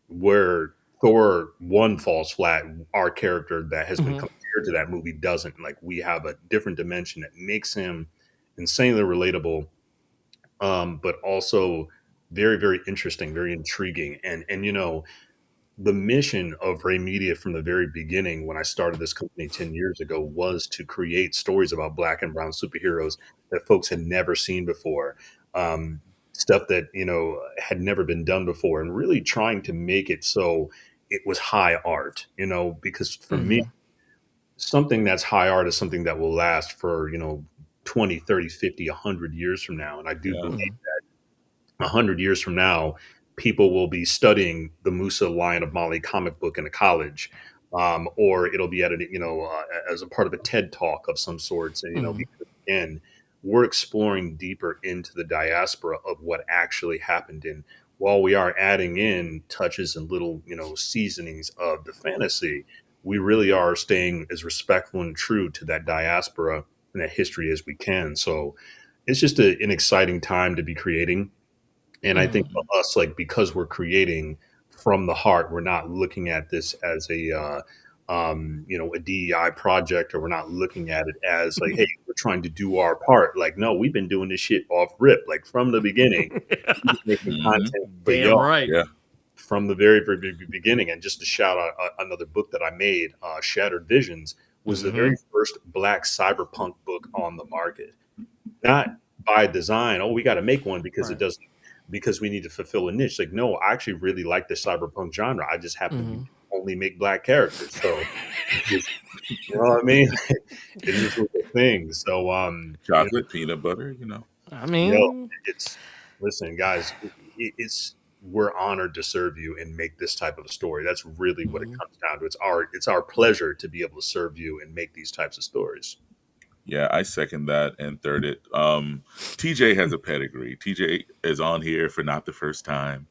Speaker 3: where Thor 1 falls flat, our character that has been compared to that movie doesn't. Like we have a different dimension that makes him insanely relatable, but also very, very interesting, very intriguing. And the mission of Ray Media from the very beginning, when I started this company 10 years ago, was to create stories about black and brown superheroes that folks had never seen before. Stuff that, had never been done before, and really trying to make it so it was high art, because for me, something that's high art is something that will last for, 20, 30, 50, 100 years from now. And I do believe that 100 years from now, people will be studying the Musa Lion of Mali comic book in a college, or it'll be at as a part of a TED talk of some sorts. And because, again, we're exploring deeper into the diaspora of what actually happened. And while we are adding in touches and little seasonings of the fantasy, we really are staying as respectful and true to that diaspora and that history as we can. So it's just an exciting time to be creating. And I think for us, like, because we're creating from the heart, we're not looking at this as a DEI project, or we're not looking at it as like, hey, we're trying to do our part. Like, no, we've been doing this shit off rip, like from the beginning, making content for
Speaker 1: Damn
Speaker 3: y'all
Speaker 1: right.
Speaker 2: Yeah.
Speaker 3: from the very, very beginning. And just to shout out another book that I made, Shattered Visions, was the very first black cyberpunk book on the market. Not by design, oh, we got to make one because it doesn't, because we need to fulfill a niche. Like, no, I actually really like the cyberpunk genre. I just happen to only make black characters. So, you know what I mean? It's just a thing. So,
Speaker 2: Chocolate, peanut butter,
Speaker 1: I mean,
Speaker 3: listen, guys, we're honored to serve you and make this type of a story. That's really what it comes down to. It's our pleasure to be able to serve you and make these types of stories.
Speaker 2: Yeah, I second that and third it. TJ has a pedigree. TJ is on here for not the first time.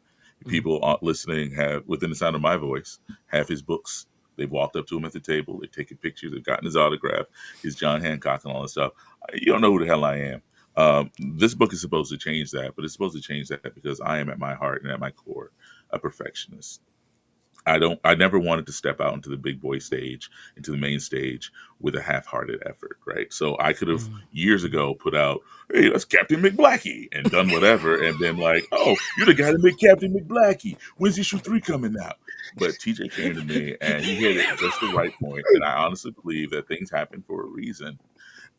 Speaker 2: People listening have, within the sound of my voice, have his books. They've walked up to him at the table. They've taken pictures. They've gotten his autograph, his John Hancock and all that stuff. You don't know who the hell I am. This book is supposed to change that, but it's supposed to change that because I am at my heart and at my core a perfectionist. I never wanted to step out into the big boy stage, into the main stage with a half-hearted effort, right? So I could have years ago put out, hey, that's Captain McBlackey and done whatever and been like, oh, you're the guy that made Captain McBlackey. When's issue 3 coming out? But TJ came to me and he hit it at just the right point. And I honestly believe that things happen for a reason.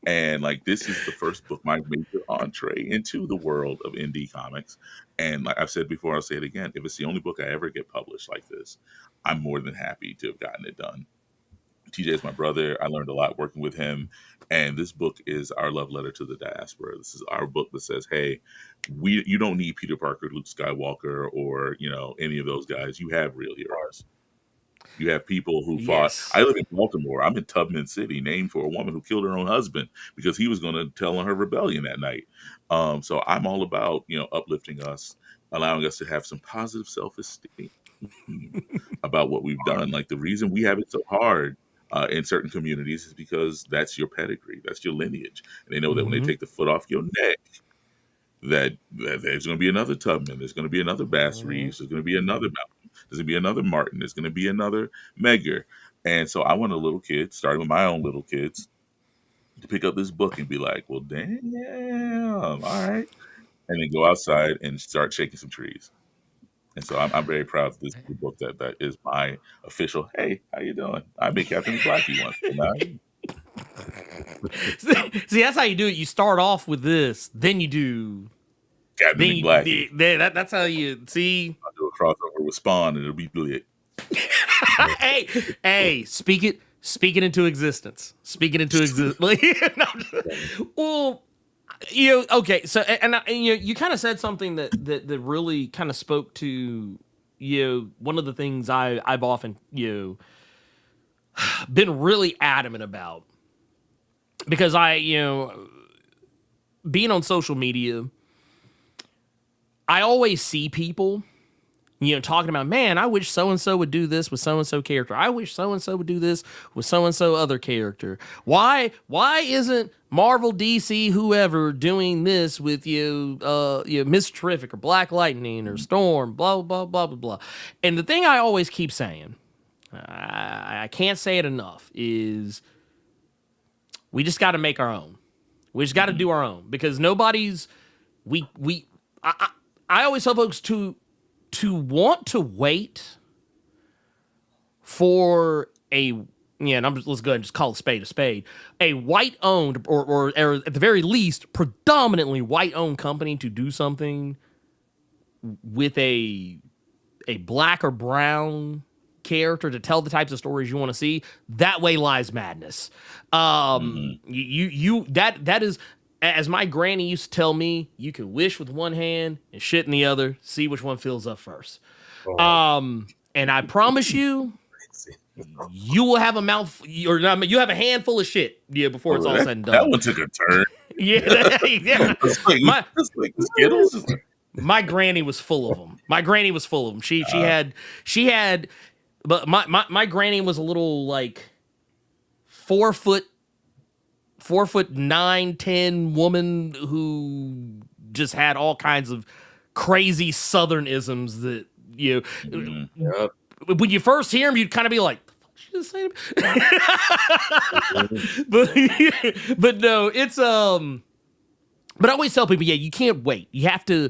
Speaker 2: And like this is the first book, my major entree into the world of indie comics. And like I've said before, I'll say it again. If it's the only book I ever get published like this, I'm more than happy to have gotten it done. TJ is my brother. I learned a lot working with him. And this book is our love letter to the diaspora. This is our book that says, hey, you don't need Peter Parker, Luke Skywalker, or any of those guys. You have real heroes. You have people who fought.
Speaker 1: Yes.
Speaker 2: I live in Baltimore. I'm in Tubman City, named for a woman who killed her own husband because he was going to tell on her rebellion that night. So I'm all about, uplifting us, allowing us to have some positive self-esteem about what we've done. Like the reason we have it so hard in certain communities is because that's your pedigree, that's your lineage. And they know that when they take the foot off your neck, that there's going to be another Tubman, there's going to be another Bass Reeves, there's going to be another Mountain, there's going to be another Martin, there's going to be another Megger. And so I want a little kid, starting with my own little kids, to pick up this book and be like, well, damn, all right. And then go outside and start shaking some trees. And so I'm very proud of this book that is my official, hey, how you doing? I made Captain Blackie once.
Speaker 1: See, that's how you do it. You start off with this, then you do
Speaker 2: Captain Blackie.
Speaker 1: That's how you see.
Speaker 2: I'll do a crossover with Spawn and it'll be lit.
Speaker 1: hey, speak it into existence. Speak it into existence. Well, okay. So, and you kind of said something that really kind of spoke to one of the things I've often been really adamant about, because being on social media, I always see people talking about, man, I wish so-and-so would do this with so-and-so character. I wish so-and-so would do this with so-and-so other character. Why isn't Marvel, DC, whoever doing this with Miss Terrific or Black Lightning or Storm, blah, blah, blah, blah, blah. And the thing I always keep saying, I can't say it enough, is we just got to make our own. We just got to do our own, because nobody's, I always tell folks to want to wait for and let's go ahead and just call a spade, a white-owned or at the very least predominantly white-owned company to do something with a black or brown character to tell the types of stories you want to see. That way lies madness. That is, as my granny used to tell me, you can wish with one hand and shit in the other, see which one fills up first. And I promise you, you will have you have a handful of shit before it's all said and done.
Speaker 2: That one took a turn.
Speaker 1: Yeah.
Speaker 2: Skittles.
Speaker 1: My granny was full of them. She had, but my granny was a little like 4'9", 10 woman who just had all kinds of crazy Southern-isms that when you first hear them, you'd kind of be like, "The fuck she just say to me?" but no, it's But I always tell people, you can't wait. You have to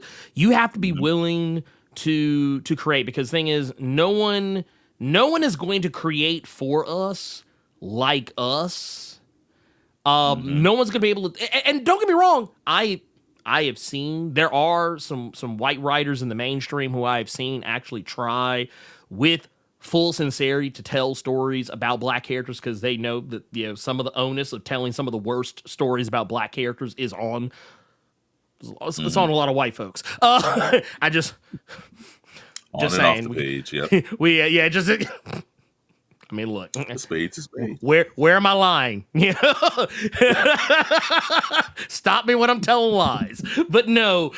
Speaker 1: be willing to create, because the thing is, no one is going to create for us like us. No one's gonna be able to, and don't get me wrong, I have seen there are some white writers in the mainstream who I have seen actually try with full sincerity to tell stories about black characters, because they know that some of the onus of telling some of the worst stories about black characters is on. It's on a lot of white folks. I just saying.
Speaker 2: Off the page, yep.
Speaker 1: I'm I mean, look,
Speaker 2: A spade's a spade.
Speaker 1: where am I lying? Stop me when I'm telling lies. But no,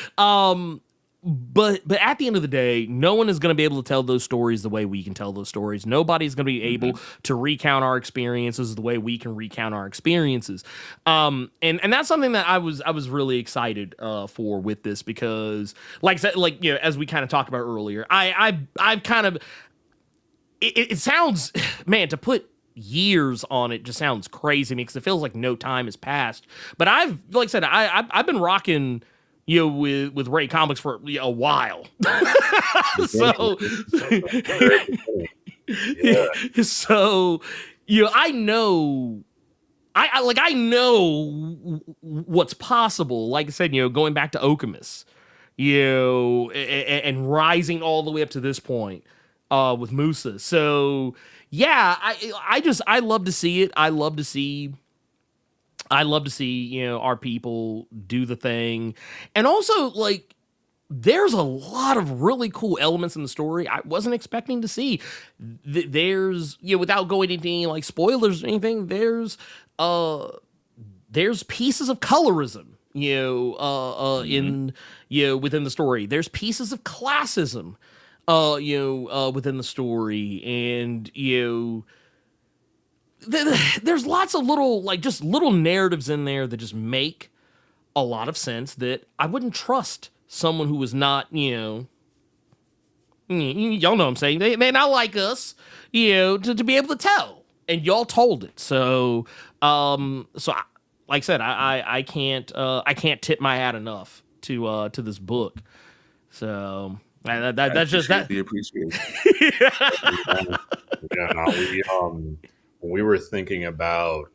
Speaker 1: but at the end of the day, no one is going to be able to tell those stories the way we can tell those stories. Nobody's going to be able to recount our experiences the way we can recount our experiences. And that's something that I was really excited for with this, because like I said, like, you know, as we kind of talked about earlier, I've kind of, it sounds, man, to put years on it just sounds crazy to me, because it feels like no time has passed. But like I said, I've been rocking, you know, with Ray Comics for a while. So,
Speaker 3: Yeah.
Speaker 1: so, you know, I know what's possible. Like I said, you know, going back to OKEMUS, you know, and rising all the way up to this point with MUSA. So yeah, I love to see it. I love to see, you know, our people do the thing. And also, like, there's a lot of really cool elements in the story I wasn't expecting to see. There's, you know, without going into any like spoilers or anything, there's pieces of colorism, you know, in, you know, within the story. There's pieces of classism, you know, within the story. And, you know, there's lots of little, like, just little narratives in there that just make a lot of sense that I wouldn't trust someone who was not, you know, y'all know what I'm saying. They not like us, you know, to be able to tell. And y'all told it. So, like I said, I can't tip my hat enough to this book. So that's just that.
Speaker 2: The appreciation.
Speaker 3: Yeah, no, when we were thinking about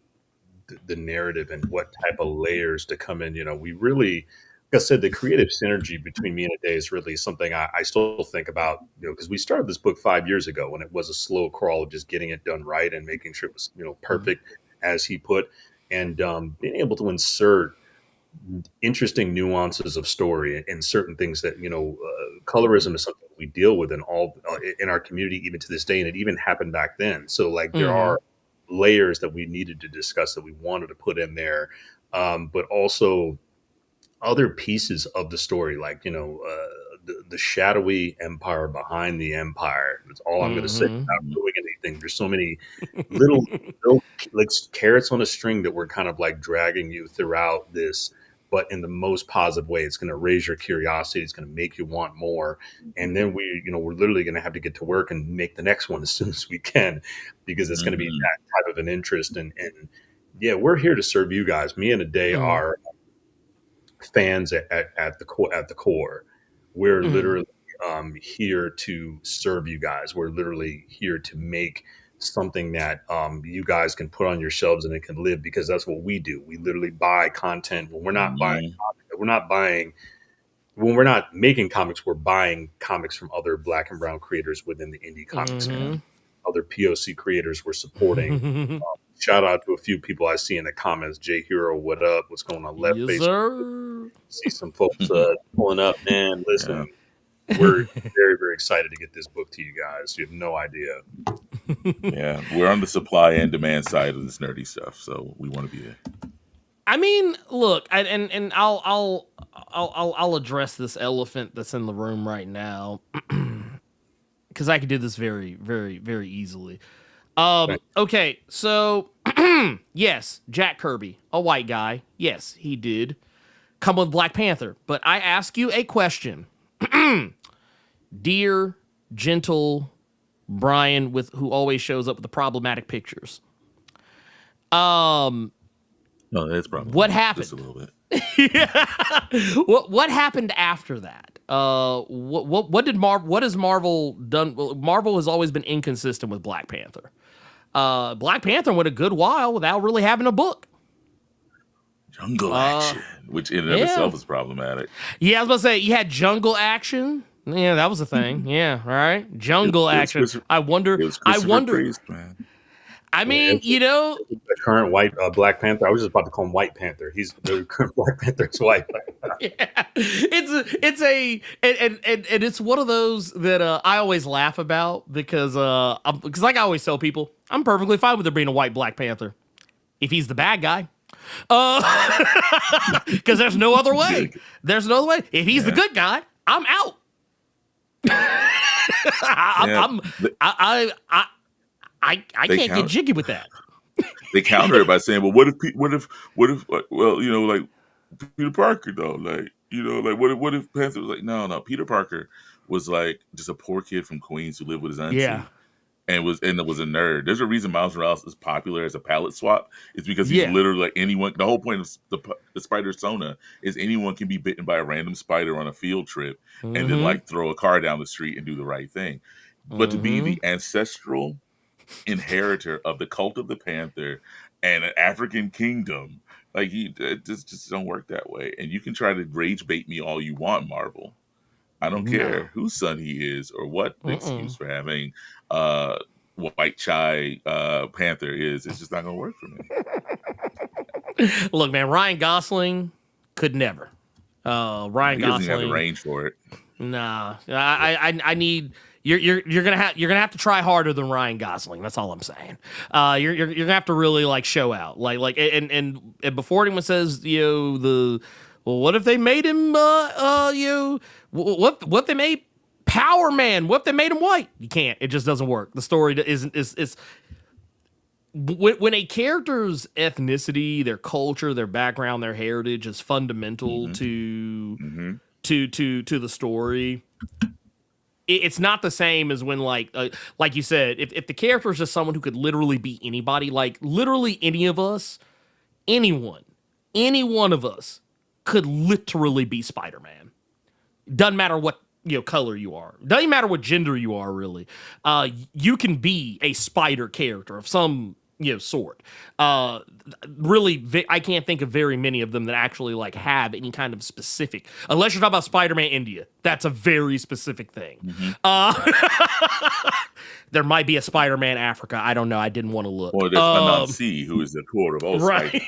Speaker 3: the narrative and what type of layers to come in, you know, we really, like I said, the creative synergy between me and Ade is really something I still think about, you know, because we started this book 5 years ago, when it was a slow crawl of just getting it done right and making sure it was, you know, perfect, as he put, and being able to insert interesting nuances of story and certain things that, you know, colorism is something we deal with in all in our community even to this day, and it even happened back then. So like there are layers that we needed to discuss, that we wanted to put in there, but also other pieces of the story, like, you know, the shadowy empire behind the empire. That's all I'm going to say without doing anything. There's so many little like carrots on a string that we're kind of like dragging you throughout this, but in the most positive way. It's going to raise your curiosity. It's going to make you want more. And then we're literally going to have to get to work and make the next one as soon as we can, because it's going to be that type of an interest. And yeah, we're here to serve you guys. Me and Ade are fans at the core. We're literally here to serve you guys. We're literally here to make something that you guys can put on your shelves and it can live, because that's what we do. We literally buy content. When we're not when we're not making comics, we're buying comics from other Black and brown creators within the indie comics, other POC creators we're supporting. Shout out to a few people I see in the comments. J Hero, what up? What's going on? Left face. See some folks pulling up. Man, listen, we're very, very excited to get this book to you guys. You have no idea.
Speaker 2: Yeah, we're on the supply and demand side of this nerdy stuff, so we want to be there.
Speaker 1: I mean, look, I'll address this elephant that's in the room right now, because I could do this very, very, very easily. Okay, so yes, Jack Kirby, a white guy, yes, he did come with Black Panther. But I ask you a question, dear, gentle Brian, who always shows up with the problematic pictures.
Speaker 2: No, that's probably
Speaker 1: what happened.
Speaker 2: Just a little bit.
Speaker 1: What happened after that? What has Marvel done? Well, Marvel has always been inconsistent with Black Panther. Black Panther went a good while without really having a book.
Speaker 2: Jungle action, which in and of itself is problematic.
Speaker 1: Yeah, I was about to say, you had jungle action. Yeah, that was a thing. Yeah, all right. Jungle action. I wonder.
Speaker 2: Priest, man.
Speaker 1: I mean,
Speaker 3: The current white Black Panther. I was just about to call him White Panther. He's the current Black Panther's white.
Speaker 1: yeah, and it's one of those that I always laugh about because like I always tell people, I'm perfectly fine with there being a white Black Panther if he's the bad guy. Because there's no other way. There's no other way. If he's the good guy, I'm out. I can't get jiggy with that.
Speaker 2: They counter it by saying, "Well, what if, well, like Peter Parker though, like, like what if Panther was like, no, Peter Parker was like just a poor kid from Queens who lived with his auntie."
Speaker 1: Yeah.
Speaker 2: And was a nerd. There's a reason Miles Morales is popular as a palette swap. It's because he's literally like anyone. The whole point of the spider Sona is anyone can be bitten by a random spider on a field trip and then like throw a car down the street and do the right thing. But to be the ancestral inheritor of the cult of the Panther and an African kingdom, like it just don't work that way. And you can try to rage bait me all you want, Marvel. I don't care whose son he is or what the excuse for having white chai Panther is. It's just not going to work for me.
Speaker 1: Look, man, Ryan Gosling could never. Ryan
Speaker 2: He doesn't have the range for it.
Speaker 1: Nah, I need. You're gonna have to try harder than Ryan Gosling. That's all I'm saying. You're gonna have to really like show out. Like and before anyone says what if they made him what they made Power Man? What if they made him white? You can't. It just doesn't work. The story is when a character's ethnicity, their culture, their background, their heritage is fundamental to the story. It's not the same as when like you said, if the character is just someone who could literally be anybody, like literally any of us, any one of us could literally be Spider-Man. Doesn't matter what color you are. Doesn't matter what gender you are, really. You can be a spider character of some sort. Really, I can't think of very many of them that actually like have any kind of specific. Unless you're talking about Spider-Man India, that's a very specific thing. There might be a Spider-Man Africa. I don't know. I didn't want to look.
Speaker 2: Or there's Anansi, who is the core of all spiders.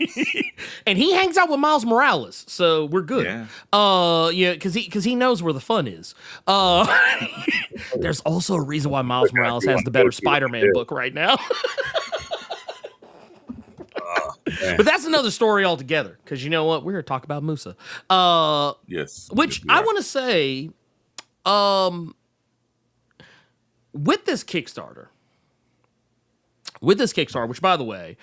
Speaker 1: And he hangs out with Miles Morales, so we're good. Because he knows where the fun is. There's also a reason why Miles Morales has the better Spider-Man book right now. But that's another story altogether. Because you know what? We're here to talk about MUSA.
Speaker 2: Yes.
Speaker 1: Which I want to say, with this Kickstarter, which by the way,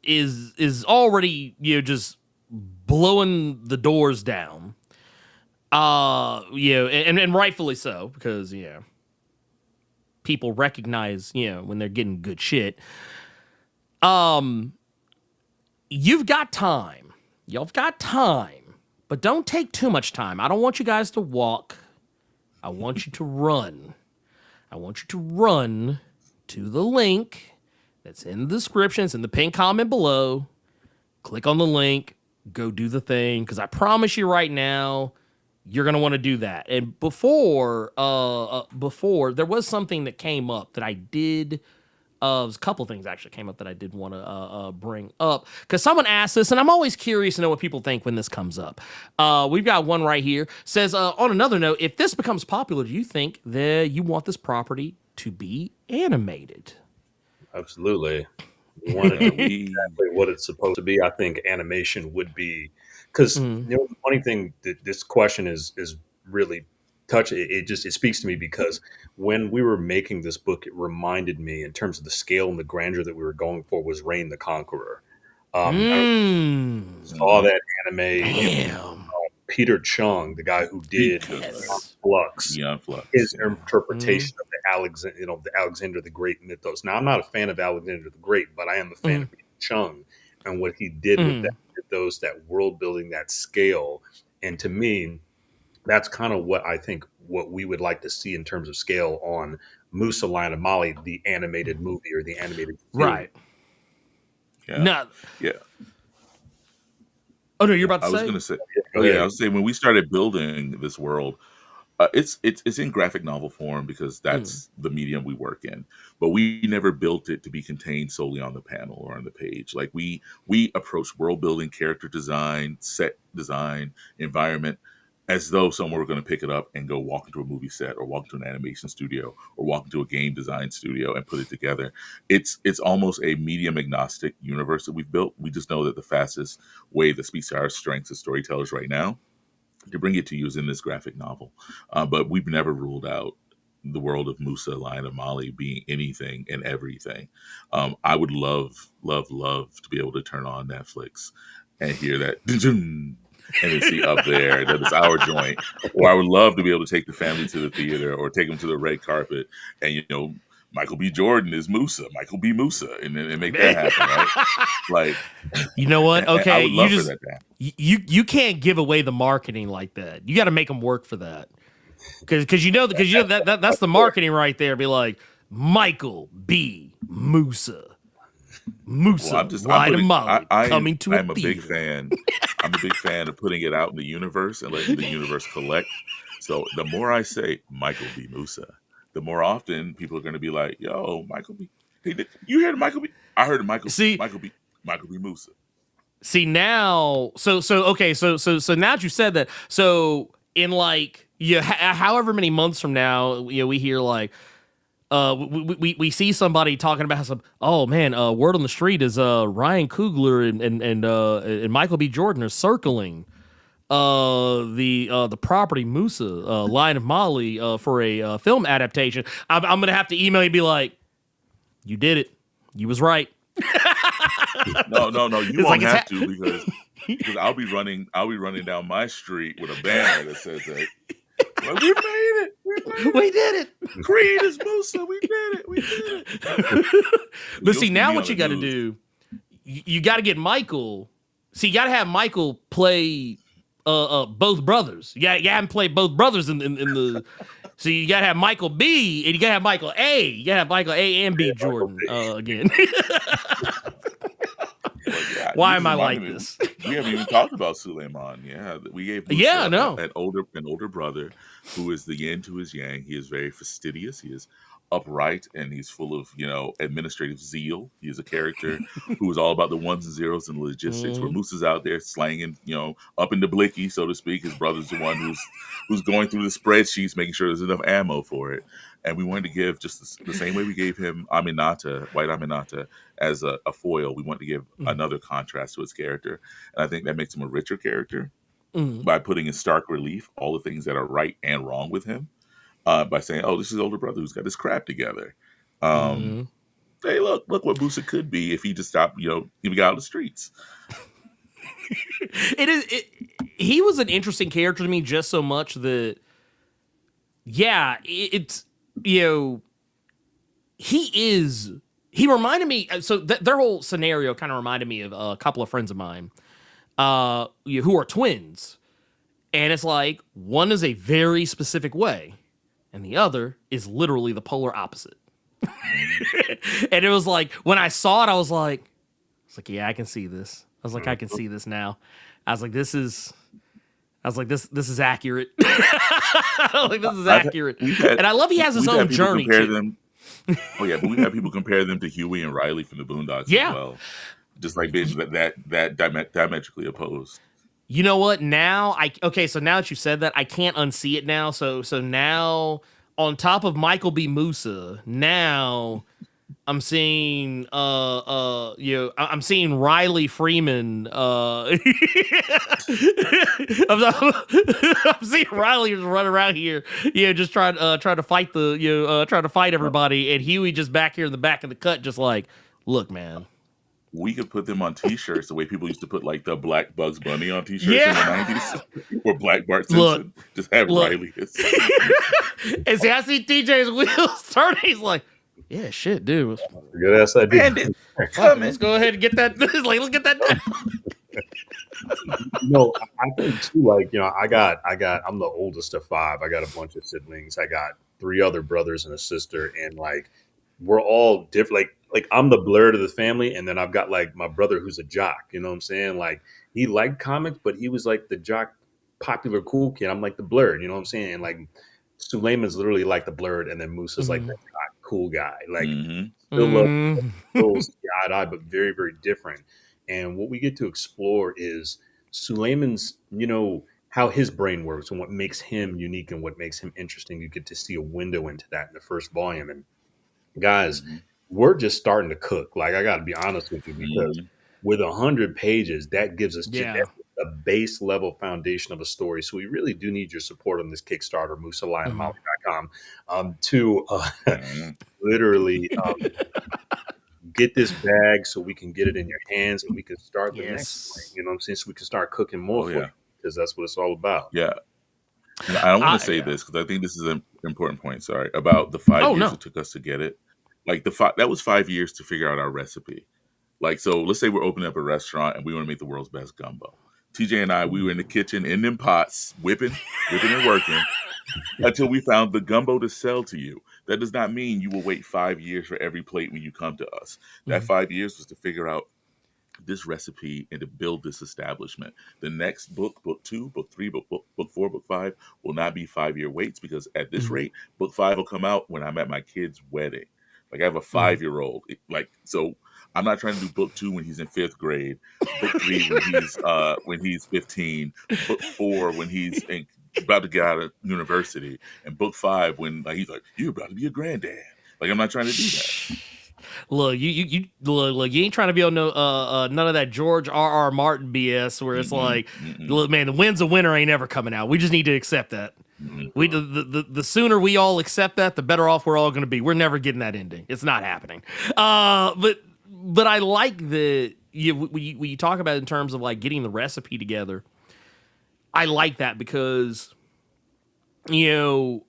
Speaker 1: is already just blowing the doors down. And rightfully so, because people recognize when they're getting good shit. You've got time. You've got time, but don't take too much time. I don't want you guys to walk. I want you to run. I want you to run to the link that's in the description. It's in the pinned comment below. Click on the link. Go do the thing, because I promise you right now, you're going to want to do that. And before there was something that came up that I did. A couple things actually came up that I did want to bring up, because someone asked this, and I'm always curious to know what people think when this comes up. We've got one right here. Says, on another note, if this becomes popular, do you think that you want this property to be animated?
Speaker 3: Absolutely. We want it to be exactly what it's supposed to be. I think animation would be, because the funny thing that this question is really it speaks to me, because when we were making this book, it reminded me, in terms of the scale and the grandeur that we were going for, was Reign the Conqueror. I saw that anime. Peter Chung, the guy who did Flux, his interpretation of the Alexander the Great mythos. Now, I'm not a fan of Alexander the Great, but I am a fan of Peter Chung and what he did with that mythos, that world building, that scale. And to me, that's kind of what I think what we would like to see in terms of scale on Musa Lion of Mali, the animated movie or the animated film.
Speaker 1: Right. Yeah. Oh no, you're about to say?
Speaker 2: I was going to say, I was saying, when we started building this world, It's in graphic novel form because that's the medium we work in. But we never built it to be contained solely on the panel or on the page. Like we approach world building, character design, set design, environment as though someone were going to pick it up and go walk into a movie set or walk into an animation studio or walk into a game design studio and put it together. It's almost a medium agnostic universe that we've built. We just know that the fastest way that speaks to our strengths as storytellers right now to bring it to you is in this graphic novel. But we've never ruled out the world of MUSA, Lion of Mali being anything and everything. I would love to be able to turn on Netflix and hear that and then see up there that it's our joint. Or I would love to be able to take the family to the theater or take them to the red carpet and, Michael B. Jordan is MUSA, Michael B. MUSA, and then make that happen, right? Like,
Speaker 1: you know what? Okay,
Speaker 2: I would love for that to happen.
Speaker 1: You can't give away the marketing like that. You got to make them work for that, because that's the marketing right there. Be like Michael B. MUSA, Lion of Mali coming to a theater.
Speaker 2: Big fan. I'm a big fan of putting it out in the universe and letting the universe collect. So the more I say Michael B. MUSA, the more often people are going to be like, "Yo, Michael B. Hey, you heard of Michael B? I heard of Michael B. MUSA."
Speaker 1: See now, so now that you said that, so in however many months from now, we hear like, we see somebody talking about some. Oh man, word on the street is Ryan Coogler and Michael B. Jordan are circling the property MUSA, Lion of Mali, for a film adaptation. I'm gonna have to email you and be like, you did it, you was right.
Speaker 2: No, you won't have to because I'll be running down my street with a banner that says that. Well, we made it.
Speaker 1: We did it.
Speaker 2: Creed is MUSA. We did it.
Speaker 1: But see, now what you got to do, you got to get Michael. See, you got to have Michael play both brothers. You got to have him play both brothers in the. So you got to have Michael B and you got to have Michael A. You got to have Michael A and B Jordan again.
Speaker 2: Yeah,
Speaker 1: why am I like this?
Speaker 2: We haven't even talked about Suleiman. Yeah, we gave an older brother who is the yin to his yang. He is very fastidious. He is upright and he's full of administrative zeal. He is a character who is all about the ones and zeros and logistics. Where Moose is out there slanging, up in the blicky, so to speak. His brother's the one who's going through the spreadsheets, making sure there's enough ammo for it. And we wanted to give just the same way we gave him Aminata, White Aminata, as a foil. We wanted to give another contrast to his character. And I think that makes him a richer character by putting in stark relief all the things that are right and wrong with him. By saying, "Oh, this is older brother who's got his crap together." Hey, look what MUSA could be if he just stopped, even got out of the streets.
Speaker 1: He was an interesting character to me, just so much that, he reminded me. So their whole scenario kind of reminded me of a couple of friends of mine, who are twins, and it's like one is a very specific way. And the other is literally the polar opposite. And it was like, when I saw it, I was like, yeah, I can see this. I was like, I can see this now. I was like, this is accurate. Accurate. And I love he has his own journey.
Speaker 2: But we've had people compare them to Huey and Riley from the Boondocks as well. Just like that diametrically opposed.
Speaker 1: You know what? Now so now that you said that, I can't unsee it now. So now, on top of Michael B. MUSA, now I'm seeing I'm seeing Riley Freeman. I'm seeing Riley just run around here, just trying to fight trying to fight everybody, and Huey just back here in the back of the cut, just like, look, man.
Speaker 2: We could put them on T-shirts the way people used to put like the Black Bugs Bunny on T-shirts in the 90s, or Black Bart Simpson. Just have Riley.
Speaker 1: And see, I see TJ's wheels turning. He's like, yeah, shit, dude.
Speaker 3: Good ass idea.
Speaker 1: Let's go ahead and get that. Let's get that done.
Speaker 3: I think too, I'm the oldest of 5. I got a bunch of siblings. I got 3 other brothers and a sister, and we're all different. Like I'm the Blerd of the family, and then I've got my brother who's a jock. You know what I'm saying? Like, he liked comics, but he was like the jock popular cool kid. I'm like the Blerd, you know what I'm saying? And like Suleiman's literally like the Blerd, and then Musa's like the cool guy. Like still love girls eye to eye, but very, very different. And what we get to explore is Suleiman's, you know, how his brain works and what makes him unique and what makes him interesting. You get to see a window into that in the first volume. And guys, we're just starting to cook. Like, I got to be honest with you, because with 100 pages, that gives us just a base level foundation of a story. So we really do need your support on this Kickstarter, MUSALionandMolly.com, to literally get this bag so we can get it in your hands and we can start the next one. You know what I'm saying? So we can start cooking more for you, because that's what it's all about.
Speaker 2: Yeah. And I want to say this, because I think this is an important point. Sorry, about the 5 years it took us to get it. Like that was 5 years to figure out our recipe. Like, so let's say we're opening up a restaurant and we want to make the world's best gumbo. TJ and I, we were in the kitchen in them pots, whipping and working until we found the gumbo to sell to you. That does not mean you will wait 5 years for every plate when you come to us. That 5 years was to figure out this recipe and to build this establishment. The next book, book 2, book 3, book 4, book 5 will not be 5-year waits, because at this rate, book 5 will come out when I'm at my kid's wedding. Like, I have a 5-year-old. Like, so I'm not trying to do book 2 when he's in 5th grade, book 3 when he's 15, book 4 when he's about to get out of university, and book 5 when he's like, you're about to be a granddad. Like, I'm not trying to do that.
Speaker 1: Look, you ain't trying to be on none of that George R.R. Martin BS where it's like, look, man, the winds of winter ain't ever coming out. We just need to accept that. We the sooner we all accept that, the better off we're all going to be. We're never getting that ending. It's not happening. But I like that when you talk about it in terms of like getting the recipe together. I like that because, you know,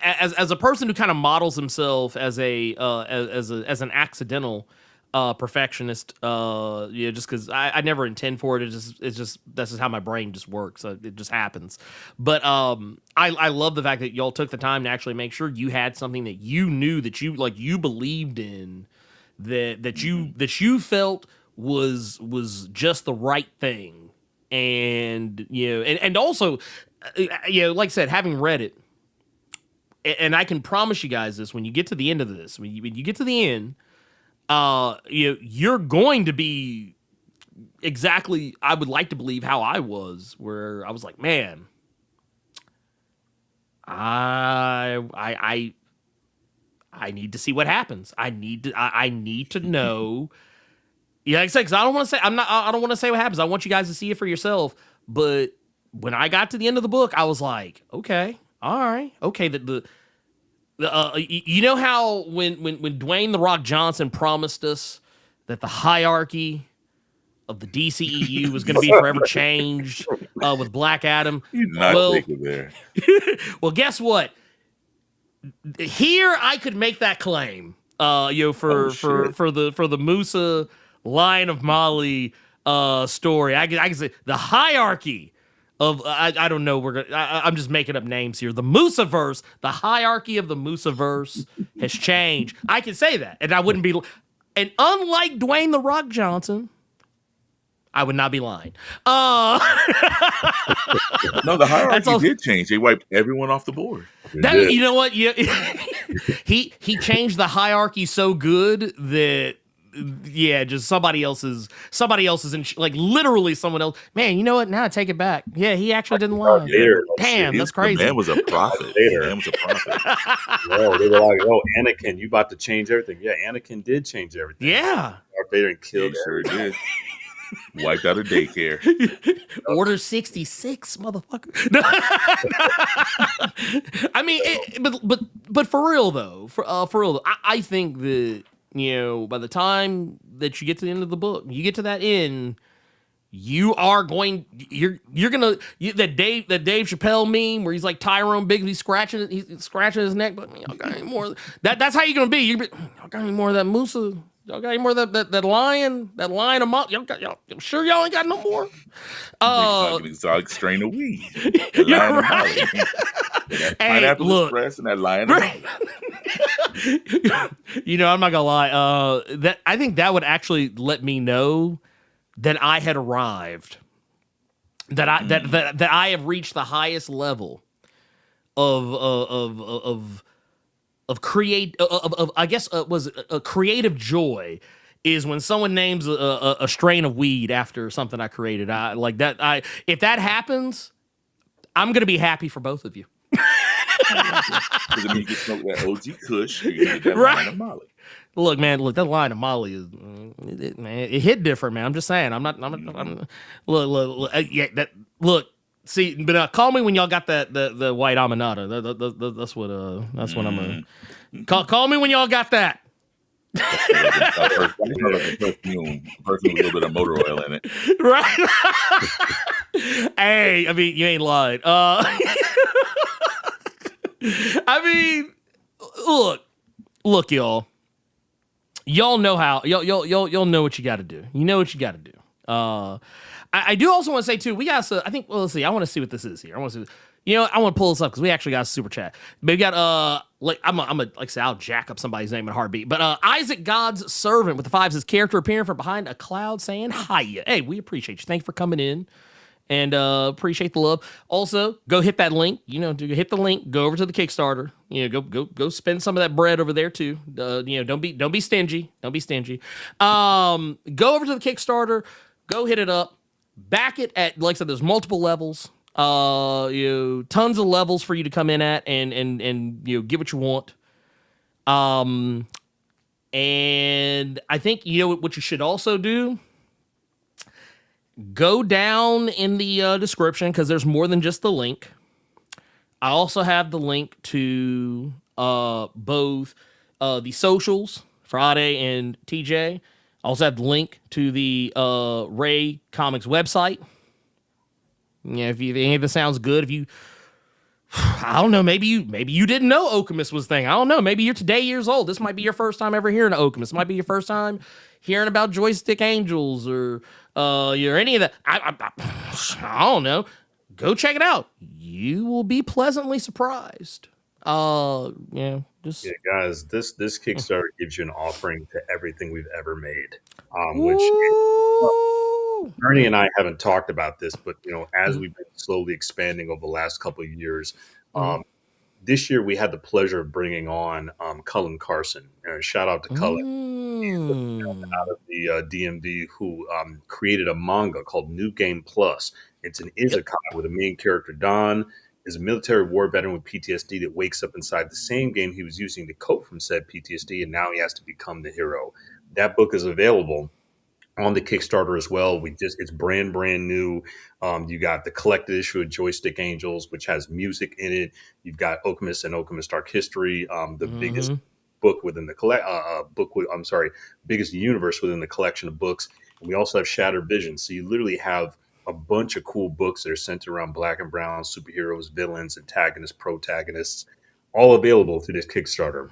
Speaker 1: as a person who kind of models himself as an accidental perfectionist, just because I never intend for it. It's just that's just how my brain just works. It just happens. But I love the fact that y'all took the time to actually make sure you had something that you knew that you believed in, that you felt was just the right thing, and and also, like I said, having read it. And I can promise you guys this: when you get to the end of this, when you get to the end, you're going to be exactly, I would like to believe, how I was, where I was like, man, I need to see what happens. I need to know. Yeah, like I said, because I don't want to say what happens. I want you guys to see it for yourself. But when I got to the end of the book, I was like, okay. All right, okay. You know how when Dwayne "The Rock" Johnson promised us that the hierarchy of the DCEU was going to be forever changed with Black Adam.
Speaker 2: He's not taking there.
Speaker 1: Well, guess what? Here I could make that claim. For the MUSA Lion of Molly story, I can say the hierarchy. I don't know. I'm just making up names here. The MUSAverse, the hierarchy of the MUSAverse has changed. I can say that, and I wouldn't be. And unlike Dwayne "The Rock" Johnson, I would not be lying.
Speaker 2: No, the hierarchy did change. They wiped everyone off the board.
Speaker 1: You know what? Yeah, he changed the hierarchy so good that. Yeah, just somebody else is like literally someone else. Man, you know what? Now I take it back. Yeah, he actually didn't lie. Damn, that's crazy.
Speaker 2: The man was a prophet. The man was a prophet.
Speaker 3: No, they were like, "Oh, Anakin, you about to change everything." Yeah, Anakin did change everything.
Speaker 1: Yeah,
Speaker 3: Darth Vader killed.
Speaker 2: Sure did. Wiped out a daycare.
Speaker 1: Order 66, motherfucker. I mean, but for real though, I think that. By the time that you get to the end of the book, you get to that end, you're gonna that Dave Chappelle meme where he's like Tyrone Bigsby scratching his neck, but y'all got any more? That's how you're gonna be. Y'all got any more of that MUSA? Y'all got any more of that lion of Mont? Y'all sure y'all ain't got no more?
Speaker 2: Like an exotic strain of weed.
Speaker 1: You're right.
Speaker 2: That pineapple express and that lion.
Speaker 1: I'm not gonna lie. That I think that would actually let me know that I had arrived that I have reached the highest level of I guess was a creative joy is when someone names a strain of weed after something I created. I like that. If that happens, I'm gonna be happy for both of you.
Speaker 2: Because I mean, you can smoke that OG Kush, you can get that
Speaker 1: Right.
Speaker 2: line of Molly.
Speaker 1: Look, man, that line of Molly is, man, it hit different, man. I'm just saying. I'm look, yeah, look. See, but call me when y'all got the white Aminata. That's what I'm gonna call me when y'all got that.
Speaker 2: Perfume with a little bit of motor oil in it.
Speaker 1: Right. Hey, I mean, you ain't lied. I mean, look, y'all. Y'all know how y'all know what you got to do. You know what you got to do. I do also want to say too. We got. I think. Well, let's see. I want to see what this is here. I want to see. You know, I want to pull this up because we actually got a super chat. But we got like I'm a, like I said, I'll jack up somebody's name in a heartbeat. But Isaac God's servant with the 5 says character appearing from behind a cloud saying hi. Hey, we appreciate you. Thank you for coming in. And appreciate the love. Also, go hit that link. You know, hit the link. Go over to the Kickstarter. You know, go spend some of that bread over there too. You know, don't be stingy. Don't be stingy. Go over to the Kickstarter. Go hit it up. Back it at, like I said, there's multiple levels. Tons of levels for you to come in at and you know, get what you want. And I think you know what you should also do. Go down in the description because there's more than just the link. I also have the link to both the socials for Ade and TJ. I also have the link to the Ray Comics website. Yeah, if any of this sounds good, if you, I don't know, maybe you didn't know OKEMUS was a thing. I don't know. Maybe you're today years old. This might be your first time ever hearing of OKEMUS. It might be your first time hearing about Joystick Angels or any of that. I don't know. Go check it out. You will be pleasantly surprised. Just
Speaker 3: guys, this Kickstarter gives you an offering to everything we've ever made. Which Ernie and I haven't talked about this, but you know, as we've been slowly expanding over the last couple of years, this year we had the pleasure of bringing on Cullen Carson. Shout out to Cullen, out of the DMV, who created a manga called New Game Plus. It's an isekai with a main character, Don, is a military war veteran with PTSD that wakes up inside the same game he was using to cope from said PTSD, and now he has to become the hero. That book is available on the Kickstarter as well. It's brand new. You got the collected issue of Joystick Angels, which has music in it. You've got OKEMUS and OKEMUS Dark History, the biggest book within the biggest universe within the collection of books. And we also have Shattered Vision. So you literally have a bunch of cool books that are centered around black and brown superheroes, villains, antagonists, protagonists, all available through this Kickstarter.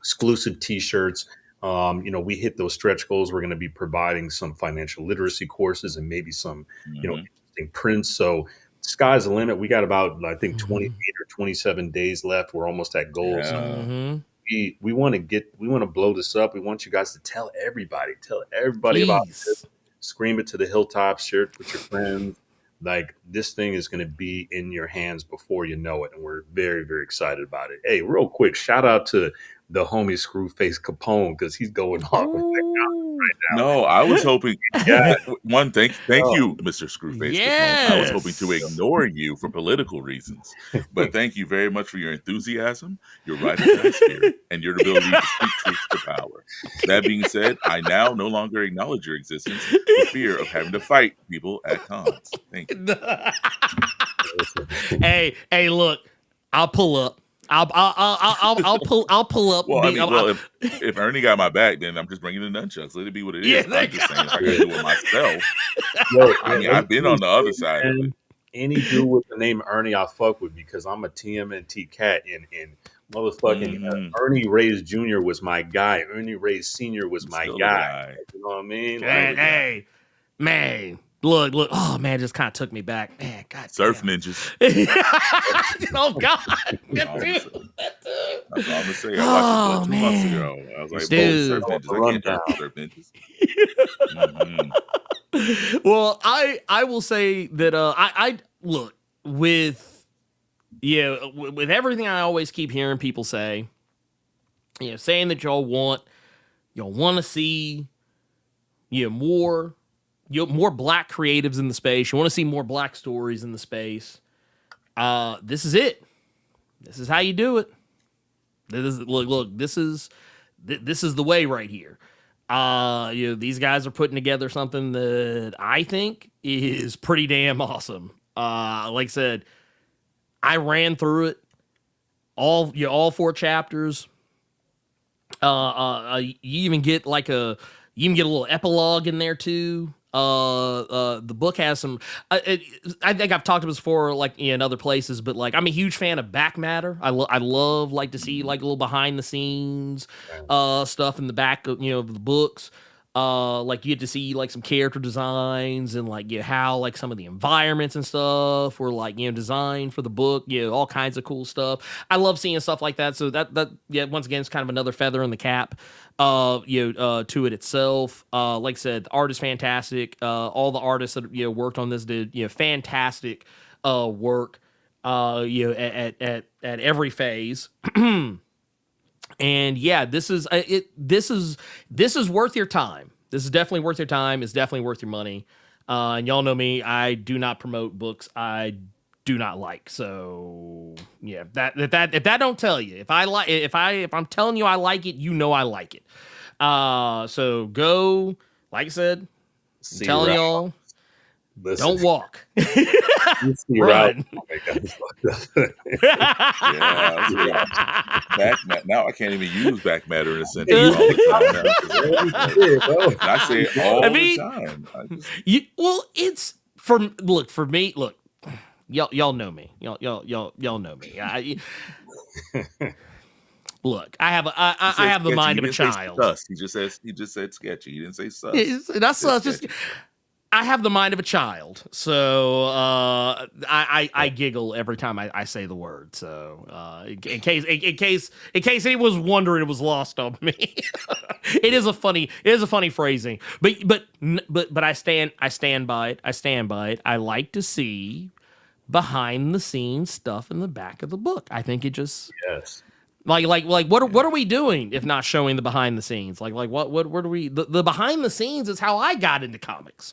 Speaker 3: Exclusive T-shirts. We hit those stretch goals. We're going to be providing some financial literacy courses and maybe some, interesting prints. So sky's the limit. We got about, I think, 28 or 27 days left. We're almost at goal.
Speaker 2: Yeah.
Speaker 3: So we want to blow this up. We want you guys to tell everybody about this. Scream it to the hilltops, share it with your friends. Like, this thing is going to be in your hands before you know it. And we're very, very excited about it. Hey, real quick, shout out to the homie Screwface Capone, because he's going off with that right now.
Speaker 2: No, I was hoping. Thank you, Mr. Screwface.
Speaker 1: Yes.
Speaker 2: Capone. I was hoping to ignore you for political reasons, but thank you very much for your enthusiasm, your right of spirit, and your ability to speak truth to power. That being said, I now no longer acknowledge your existence for fear of having to fight people at cons. Thank you.
Speaker 1: Hey, look, I'll pull up. I'll pull up.
Speaker 2: Well, if Ernie got my back, then I'm just bringing the nunchucks. Let it be what it is.
Speaker 1: Yeah,
Speaker 2: I'm just saying, if I can do it myself. I've been on the other side of it.
Speaker 3: Any dude with the name Ernie, I fuck with, because I'm a TMNT cat, and motherfucking Ernie Reyes Jr. was my guy. Ernie Reyes Sr. was my guy. You know what I mean?
Speaker 1: Hey, man. Look. Oh, man, just kind of took me back. Man, God.
Speaker 2: Surf ninjas.
Speaker 1: Oh, God.
Speaker 2: That's all I'm going to say. I watched it 2 months ago. I was like, surf ninjas. I can't surf ninjas.
Speaker 1: Well, I will say that I look with with everything I always keep hearing people say, saying that y'all want to see more more black creatives in the space. You want to see more black stories in the space. This is it. This is how you do it. Look. This is the way right here. These guys are putting together something that I think is pretty damn awesome. Like I said, I ran through it all 4 chapters. You even get a little epilogue in there too. The book has some. I think I've talked about this before, like in other places, but like I'm a huge fan of back matter. I love like to see like a little behind the scenes stuff in the back of of the books. Like you get to see like some character designs and like how like some of the environments and stuff were like designed for the book. All kinds of cool stuff. I love seeing stuff like that. So that once again it's kind of another feather in the cap. To it itself. Like I said, the art is fantastic. All the artists that worked on this did fantastic work. At every phase. And yeah, this is worth your time. This is definitely worth your time. It's definitely worth your money. And y'all know me, I do not promote books I do not like. So yeah, if that don't tell you, if I'm telling you I like it, I like it. So go, like I said,
Speaker 3: See
Speaker 1: telling
Speaker 3: Ralph.
Speaker 1: y'all,
Speaker 3: Listen.
Speaker 1: don't walk.
Speaker 3: Run.
Speaker 2: Back now I can't even use back matter in a sentence all the time. I say it all the time.
Speaker 1: It's for me. Look, y'all know me. Y'all know me. Look, I have the mind of a child.
Speaker 2: He just said sketchy. He didn't say sus.
Speaker 1: That's just. I have the mind of a child, so I giggle every time I say the word. So in case anyone was wondering, it was lost on me. It is a funny phrasing, but I stand by it. I stand by it. I like to see behind the scenes stuff in the back of the book. I think it just like what are we doing if not showing the behind the scenes? Like what are we? The behind the scenes is how I got into comics.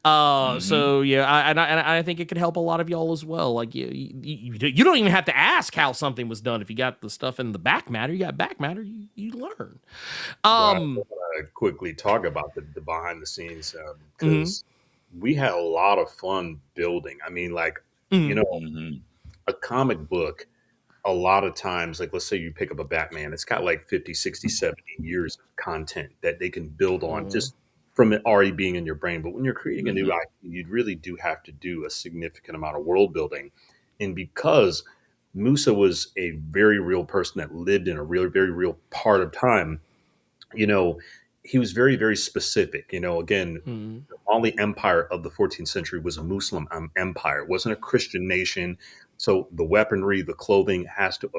Speaker 1: So yeah, I think it could help a lot of y'all as well. Like you don't even have to ask how something was done if you got the stuff in the back matter. You got back matter. You learn.
Speaker 3: I want to quickly talk about the behind the scenes because we had a lot of fun building. I mean, like a comic book. A lot of times, like let's say you pick up a Batman, it's got like 50, 60, 70 years of content that they can build on just from it already being in your brain. But when you're creating a new IP, you really do have to do a significant amount of world building. And because MUSA was a very real person that lived in a very real part of time, he was very, very specific. Again, the Mali Empire of the 14th century was a Muslim empire. It wasn't a Christian nation. So the weaponry, the clothing has to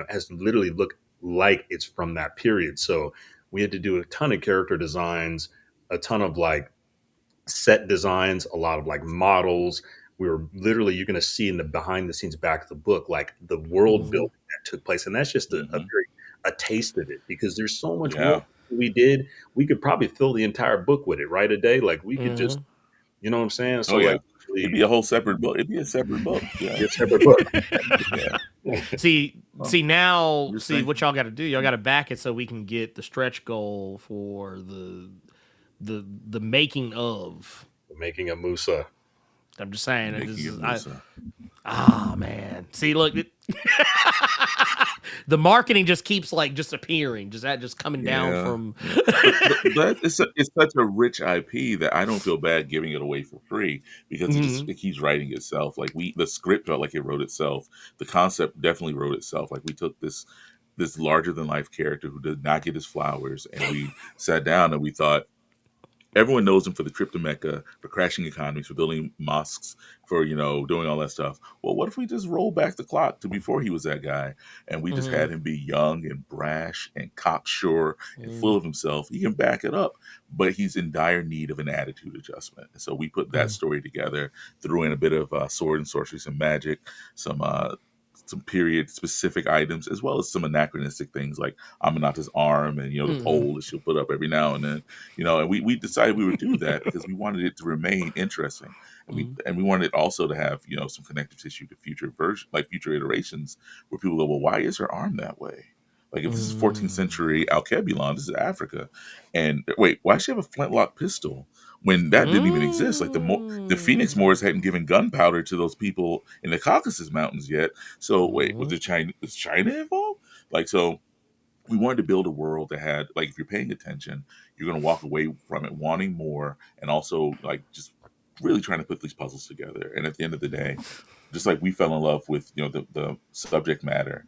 Speaker 3: has to literally look like it's from that period. So we had to do a ton of character designs, a ton of like set designs, a lot of like models. We were literally, you're going to see in the behind the scenes back of the book, like the world building that took place. And that's just a taste of it because there's so much more we did. We could probably fill the entire book with it, right? A day. Like we could just, you know what I'm saying? So
Speaker 2: it'd be a whole separate book. It'd be a separate book. Yeah.
Speaker 3: A separate book.
Speaker 1: See what y'all got to do. Y'all got to back it so we can get the stretch goal for the making of.
Speaker 3: The making of MUSA.
Speaker 1: I'm just saying. Man. See, look. The marketing just keeps like just appearing, just coming down from.
Speaker 2: but it's such a rich IP that I don't feel bad giving it away for free because it keeps writing itself. Like the script felt like it wrote itself. The concept definitely wrote itself. Like we took this larger than life character who did not get his flowers, and we sat down and we thought, everyone knows him for the trip to Mecca, for crashing economies, for building mosques, for doing all that stuff. Well, what if we just roll back the clock to before he was that guy, and we just had him be young and brash and cocksure and full of himself? He can back it up, but he's in dire need of an attitude adjustment. And so we put that story together, threw in a bit of sword and sorcery, some magic, some period specific items, as well as some anachronistic things like Aminata's arm and the pole that she'll put up every now and then. And we decided we would do that because we wanted it to remain interesting, and we wanted it also to have some connective tissue to future future iterations, where people go, well, why is her arm that way? Like, if this is 14th century Alkebulan, this is Africa, and wait, why does she have a flintlock pistol when that didn't even exist? Like, the Phoenix Moors hadn't given gunpowder to those people in the Caucasus Mountains yet. So wait, was China involved? Like, so we wanted to build a world that had, like, if you're paying attention, you're going to walk away from it wanting more, and also like just really trying to put these puzzles together. And at the end of the day, just like we fell in love with the subject matter,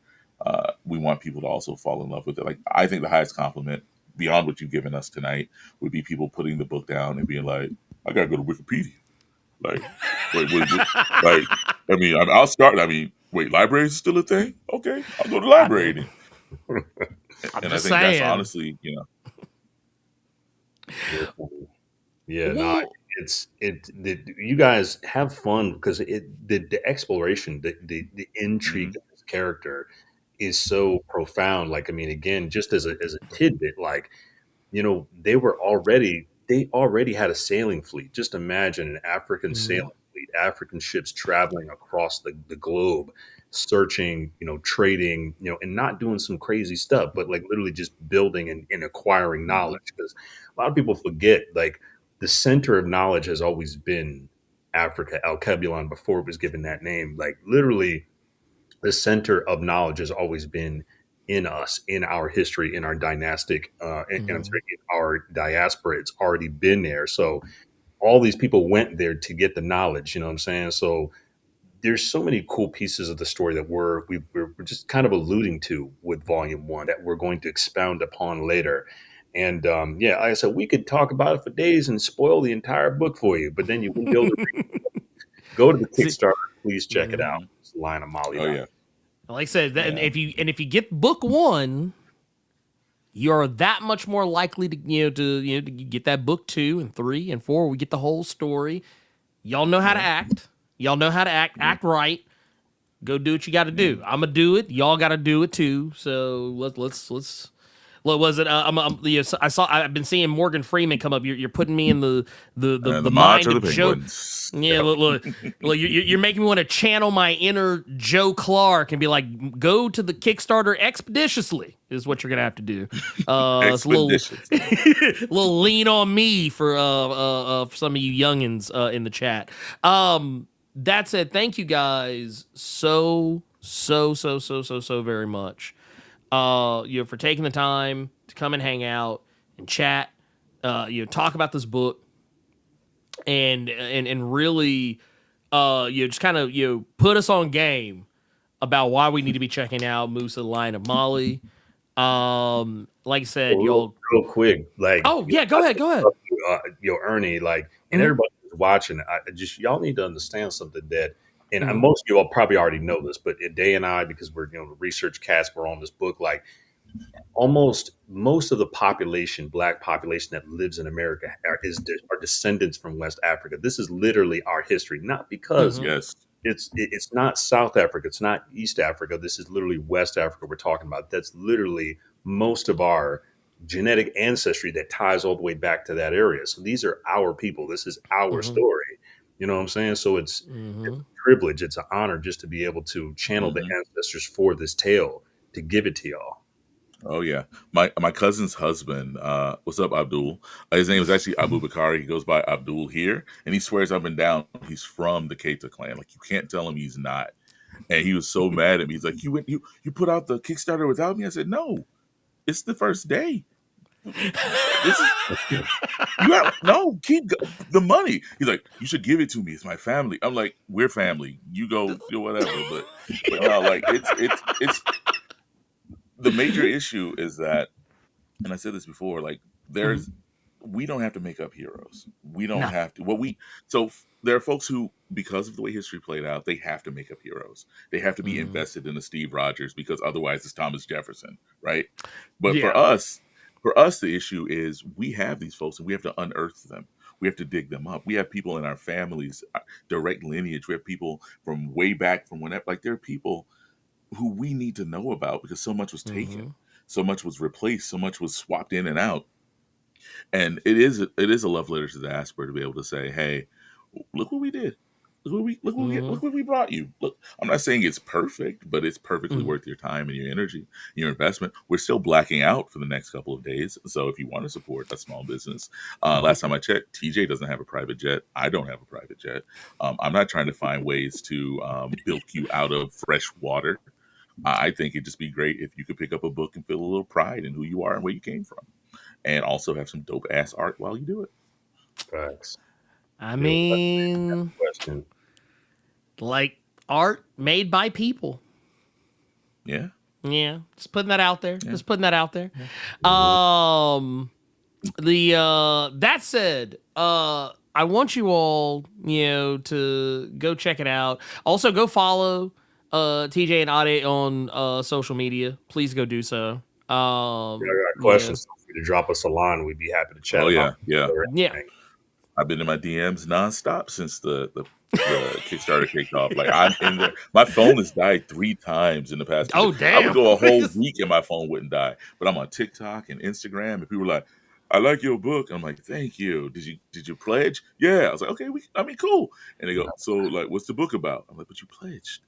Speaker 2: we want people to also fall in love with it. Like, I think the highest compliment beyond what you've given us tonight would be people putting the book down and being like, I gotta go to Wikipedia. Like, wait, like, I mean, I'll start. I mean, wait, libraries is still a thing? Okay, I'll go to the library then. And I think that's honestly,
Speaker 3: Yeah, no, you guys have fun because the exploration, the intrigue of this character is so profound. Like, I mean, again, just as a tidbit, like, they already had a sailing fleet. Just imagine an African sailing fleet, African ships traveling across the globe, searching, trading, and not doing some crazy stuff, but like literally just building and acquiring knowledge. Because a lot of people forget, like, the center of knowledge has always been Africa, Alkebulan, before it was given that name. Like, literally, the center of knowledge has always been in us, in our history, in our dynastic, and I'm sorry, in our diaspora. It's already been there. So all these people went there to get the knowledge. You know what I'm saying? So there's so many cool pieces of the story that we're just kind of alluding to with Volume 1 that we're going to expound upon later. And yeah, like I said, we could talk about it for days and spoil the entire book for you, but then you wouldn't be able to go to the Kickstarter. Please check it out. It's Line of Molly.
Speaker 2: Oh yeah.
Speaker 1: Like I said, and if you get book 1, you're that much more likely to to get that book 2 and 3 and 4. We get the whole story. Y'all know how to act. Y'all know how to act right. Go do what you got to do. I'm gonna do it. Y'all got to do it too. So let's. What was it? I've been seeing Morgan Freeman come up. You're putting me in the mind of Joe. Yeah, look, you're making me want to channel my inner Joe Clark and be like, go to the Kickstarter expeditiously is what you're gonna have to do. It's a little lean on me for some of you youngins in the chat. That said, thank you guys so very much. For taking the time to come and hang out and chat, talk about this book, and really, just kind of put us on game about why we need to be checking out MUSA Line of Molly. Like I said,
Speaker 3: real quick, like,
Speaker 1: go ahead.
Speaker 3: Ernie, like, and everybody who's watching, y'all need to understand something that. And most of you all probably already know this, but Day and I, because we're the research cast, we're on this book. Like, almost most of the population, Black population that lives in America, are descendants from West Africa. This is literally our history, not because it's not South Africa, it's not East Africa. This is literally West Africa we're talking about. That's literally most of our genetic ancestry that ties all the way back to that area. So these are our people. This is our story. You know what I'm saying? So it's a privilege. It's an honor just to be able to channel the ancestors for this tale, to give it to y'all.
Speaker 2: Oh yeah, my cousin's husband. What's up, Abdul? His name is actually Abu Bakari. He goes by Abdul here, and he swears up and down he's from the Keita clan. Like, you can't tell him he's not. And he was so mad at me. He's like, you put out the Kickstarter without me? I said, no, it's the first day. Keep the money. He's like, you should give it to me. It's my family. I'm like, we're family. You go, whatever. But no, like, it's the major issue is that, and I said this before, like, there's we don't have to make up heroes. We don't
Speaker 1: No.
Speaker 2: have to. There are folks who, because of the way history played out, they have to make up heroes. They have to be invested in a Steve Rogers because otherwise it's Thomas Jefferson, right? But for us, the issue is we have these folks and we have to unearth them. We have to dig them up. We have people in our families, direct lineage. We have people from way back from whenever. Like, there are people who we need to know about because so much was taken, so much was replaced, so much was swapped in and out. And it is a love letter to the diaspora to be able to say, hey, look what we did. Look what we brought you. Look, I'm not saying it's perfect, but it's perfectly worth your time and your energy, your investment. We're still blacking out for the next couple of days. So if you want to support a small business, last time I checked, TJ doesn't have a private jet. I don't have a private jet. I'm not trying to find ways to bilk you out of fresh water. I think it'd just be great if you could pick up a book and feel a little pride in who you are and where you came from, and also have some dope ass art while you do it.
Speaker 3: Facts.
Speaker 1: I mean, like art made by people.
Speaker 2: Yeah.
Speaker 1: Yeah. Just putting that out there.
Speaker 2: Yeah.
Speaker 1: Just putting that out there. That said, I want you all, to go check it out. Also, go follow TJ and Ade on social media. Please go do so.
Speaker 3: I got questions. Feel free to drop us a line. We'd be happy to chat.
Speaker 2: Oh yeah,
Speaker 1: yeah.
Speaker 2: I've been in my DMs nonstop since the Kickstarter kicked off. Like, I'm in there. My phone has died 3 times in the past.
Speaker 1: Oh, damn.
Speaker 2: I would go a whole week and my phone wouldn't die. But I'm on TikTok and Instagram, and people are like, "I like your book." And I'm like, "Thank you. Did you pledge?" Yeah. I was like, "Okay, cool." And they go, "So, like, what's the book about?" I'm like, "But you pledged."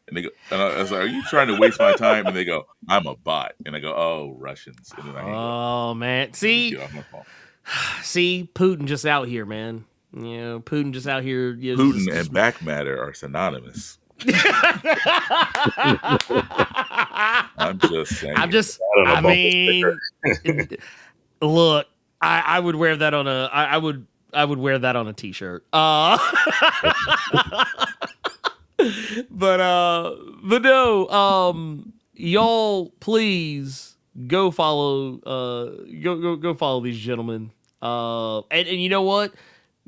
Speaker 2: And they go, and I was like, "Are you trying to waste my time?" And they go, "I'm a bot." And I go, "Oh, Russians." And then I hang up.
Speaker 1: Oh, man. See,
Speaker 2: Get off my phone.
Speaker 1: Putin just out here, man. Putin just out here.
Speaker 2: Putin and back matter are synonymous. I'm just saying.
Speaker 1: I mean, look, I would wear that on a. I would wear that on a t-shirt. But no, y'all please go follow go follow these gentlemen. And you know what?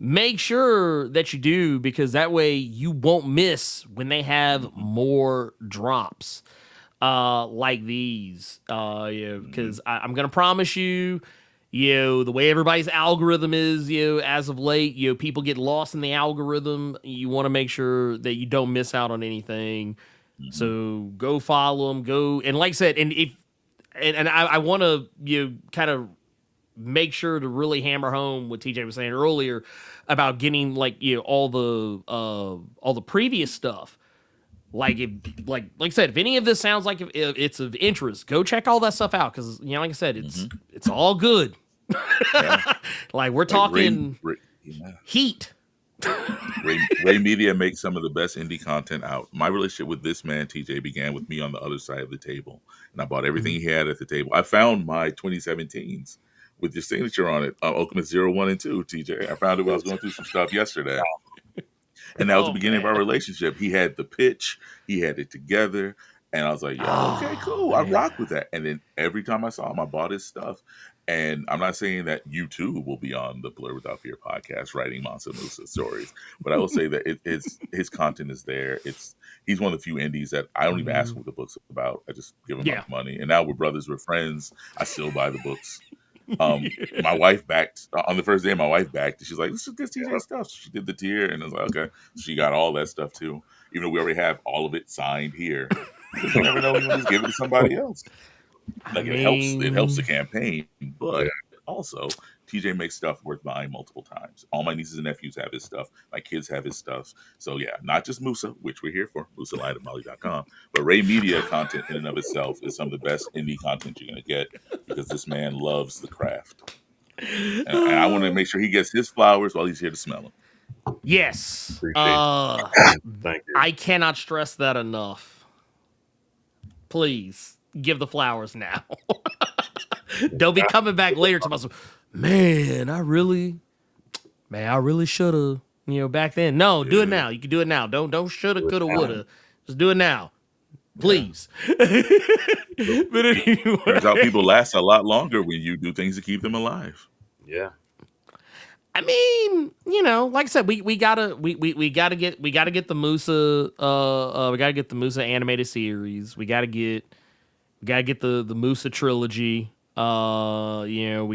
Speaker 1: Make sure that you do, because that way you won't miss when they have more drops like these. Because I'm gonna promise you, the way everybody's algorithm is, as of late, people get lost in the algorithm. You want to make sure that you don't miss out on anything. So go follow them. Go, and like I said, and I want to kind of make sure to really hammer home what TJ was saying earlier about getting all the previous stuff. Like I said, if any of this sounds like if it's of interest, go check all that stuff out, because like I said, it's all good.
Speaker 2: Yeah.
Speaker 1: Like, we're talking heat.
Speaker 2: Ray Media makes some of the best indie content out. My relationship with this man, TJ, began with me on the other side of the table, and I bought everything he had at the table. I found my 2017s with your signature on it, OKEMUS 0, 1, and 2, TJ. I found it when I was going through some stuff yesterday. And that was the beginning of our relationship. He had the pitch, he had it together, and I was like, okay, cool. I rock with that. And then every time I saw him, I bought his stuff. And I'm not saying that you too will be on the Blerd Without Fear podcast writing MUSA stories, but I will say that his content is there. He's one of the few indies that I don't even ask what the book's about. I just give him my money. And now we're brothers, we're friends. I still buy the books. My wife backed on the first day. My wife backed. She's like, "Let's just get TJ stuff." So she did the tier, and I was like, "Okay." She got all that stuff too, even though we already have all of it signed here. You never know; you just give it to somebody else. It helps the campaign, but also TJ makes stuff worth buying multiple times. All my nieces and nephews have his stuff. My kids have his stuff. So yeah, not just MUSA, which we're here for, MUSALightofMolly.com, but Ray Media content in and of itself is some of the best indie content you're going to get, because this man loves the craft. And I want to make sure he gets his flowers while he's here to smell them.
Speaker 1: Yes.
Speaker 3: Thank you.
Speaker 1: I cannot stress that enough. Please give the flowers now. Don't be coming back later to myself. Man, I really should have, back then. No, do it now. You can do it now. Don't shoulda, coulda, woulda. Just do it now. Please. But anyway.
Speaker 2: Turns out people last a lot longer when you do things to keep them alive.
Speaker 3: Yeah.
Speaker 1: I mean, like I said, we gotta get the MUSA we gotta get the MUSA animated series. We gotta get the MUSA trilogy. We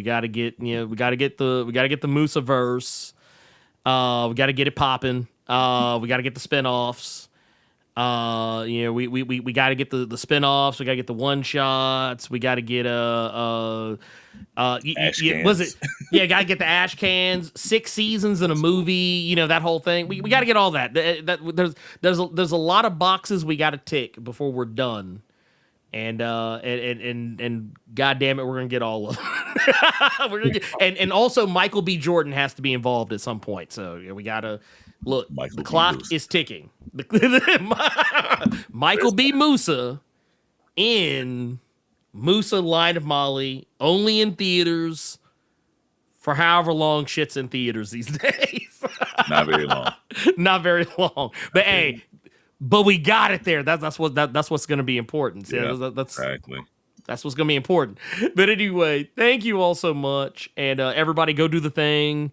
Speaker 1: gotta get the MUSA verse. We gotta get it popping. We gotta get the spinoffs. We got to get the spinoffs. We got to get the one shots. We got to get
Speaker 2: Ash
Speaker 1: was
Speaker 2: cans.
Speaker 1: it? Yeah, got to get the ash cans. 6 seasons in a movie. That whole thing. We got to get all that. There's a lot of boxes we got to tick before we're done. And God damn it, we're gonna get all of them. We're gonna get, and also Michael B. Jordan has to be involved at some point. So we gotta. Look,
Speaker 2: Michael
Speaker 1: the
Speaker 2: B.
Speaker 1: clock
Speaker 2: Musa.
Speaker 1: is ticking. Michael B. Musa in Musa Line of Molly, only in theaters for however long shit's in theaters these days.
Speaker 2: Not very long.
Speaker 1: Not very long. But hey, we got it there. That's what's going to be important. So
Speaker 2: Yeah,
Speaker 1: that's
Speaker 2: exactly.
Speaker 1: That's what's going to be important. But anyway, thank you all so much. And everybody go do the thing.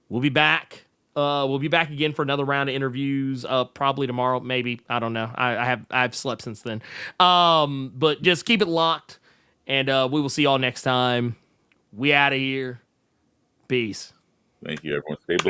Speaker 1: We'll be back. We'll be back again for another round of interviews. Probably tomorrow, maybe. I don't know. I've slept since then. But just keep it locked, and we will see y'all next time. We out of here. Peace.
Speaker 2: Thank you, everyone. Stay blessed.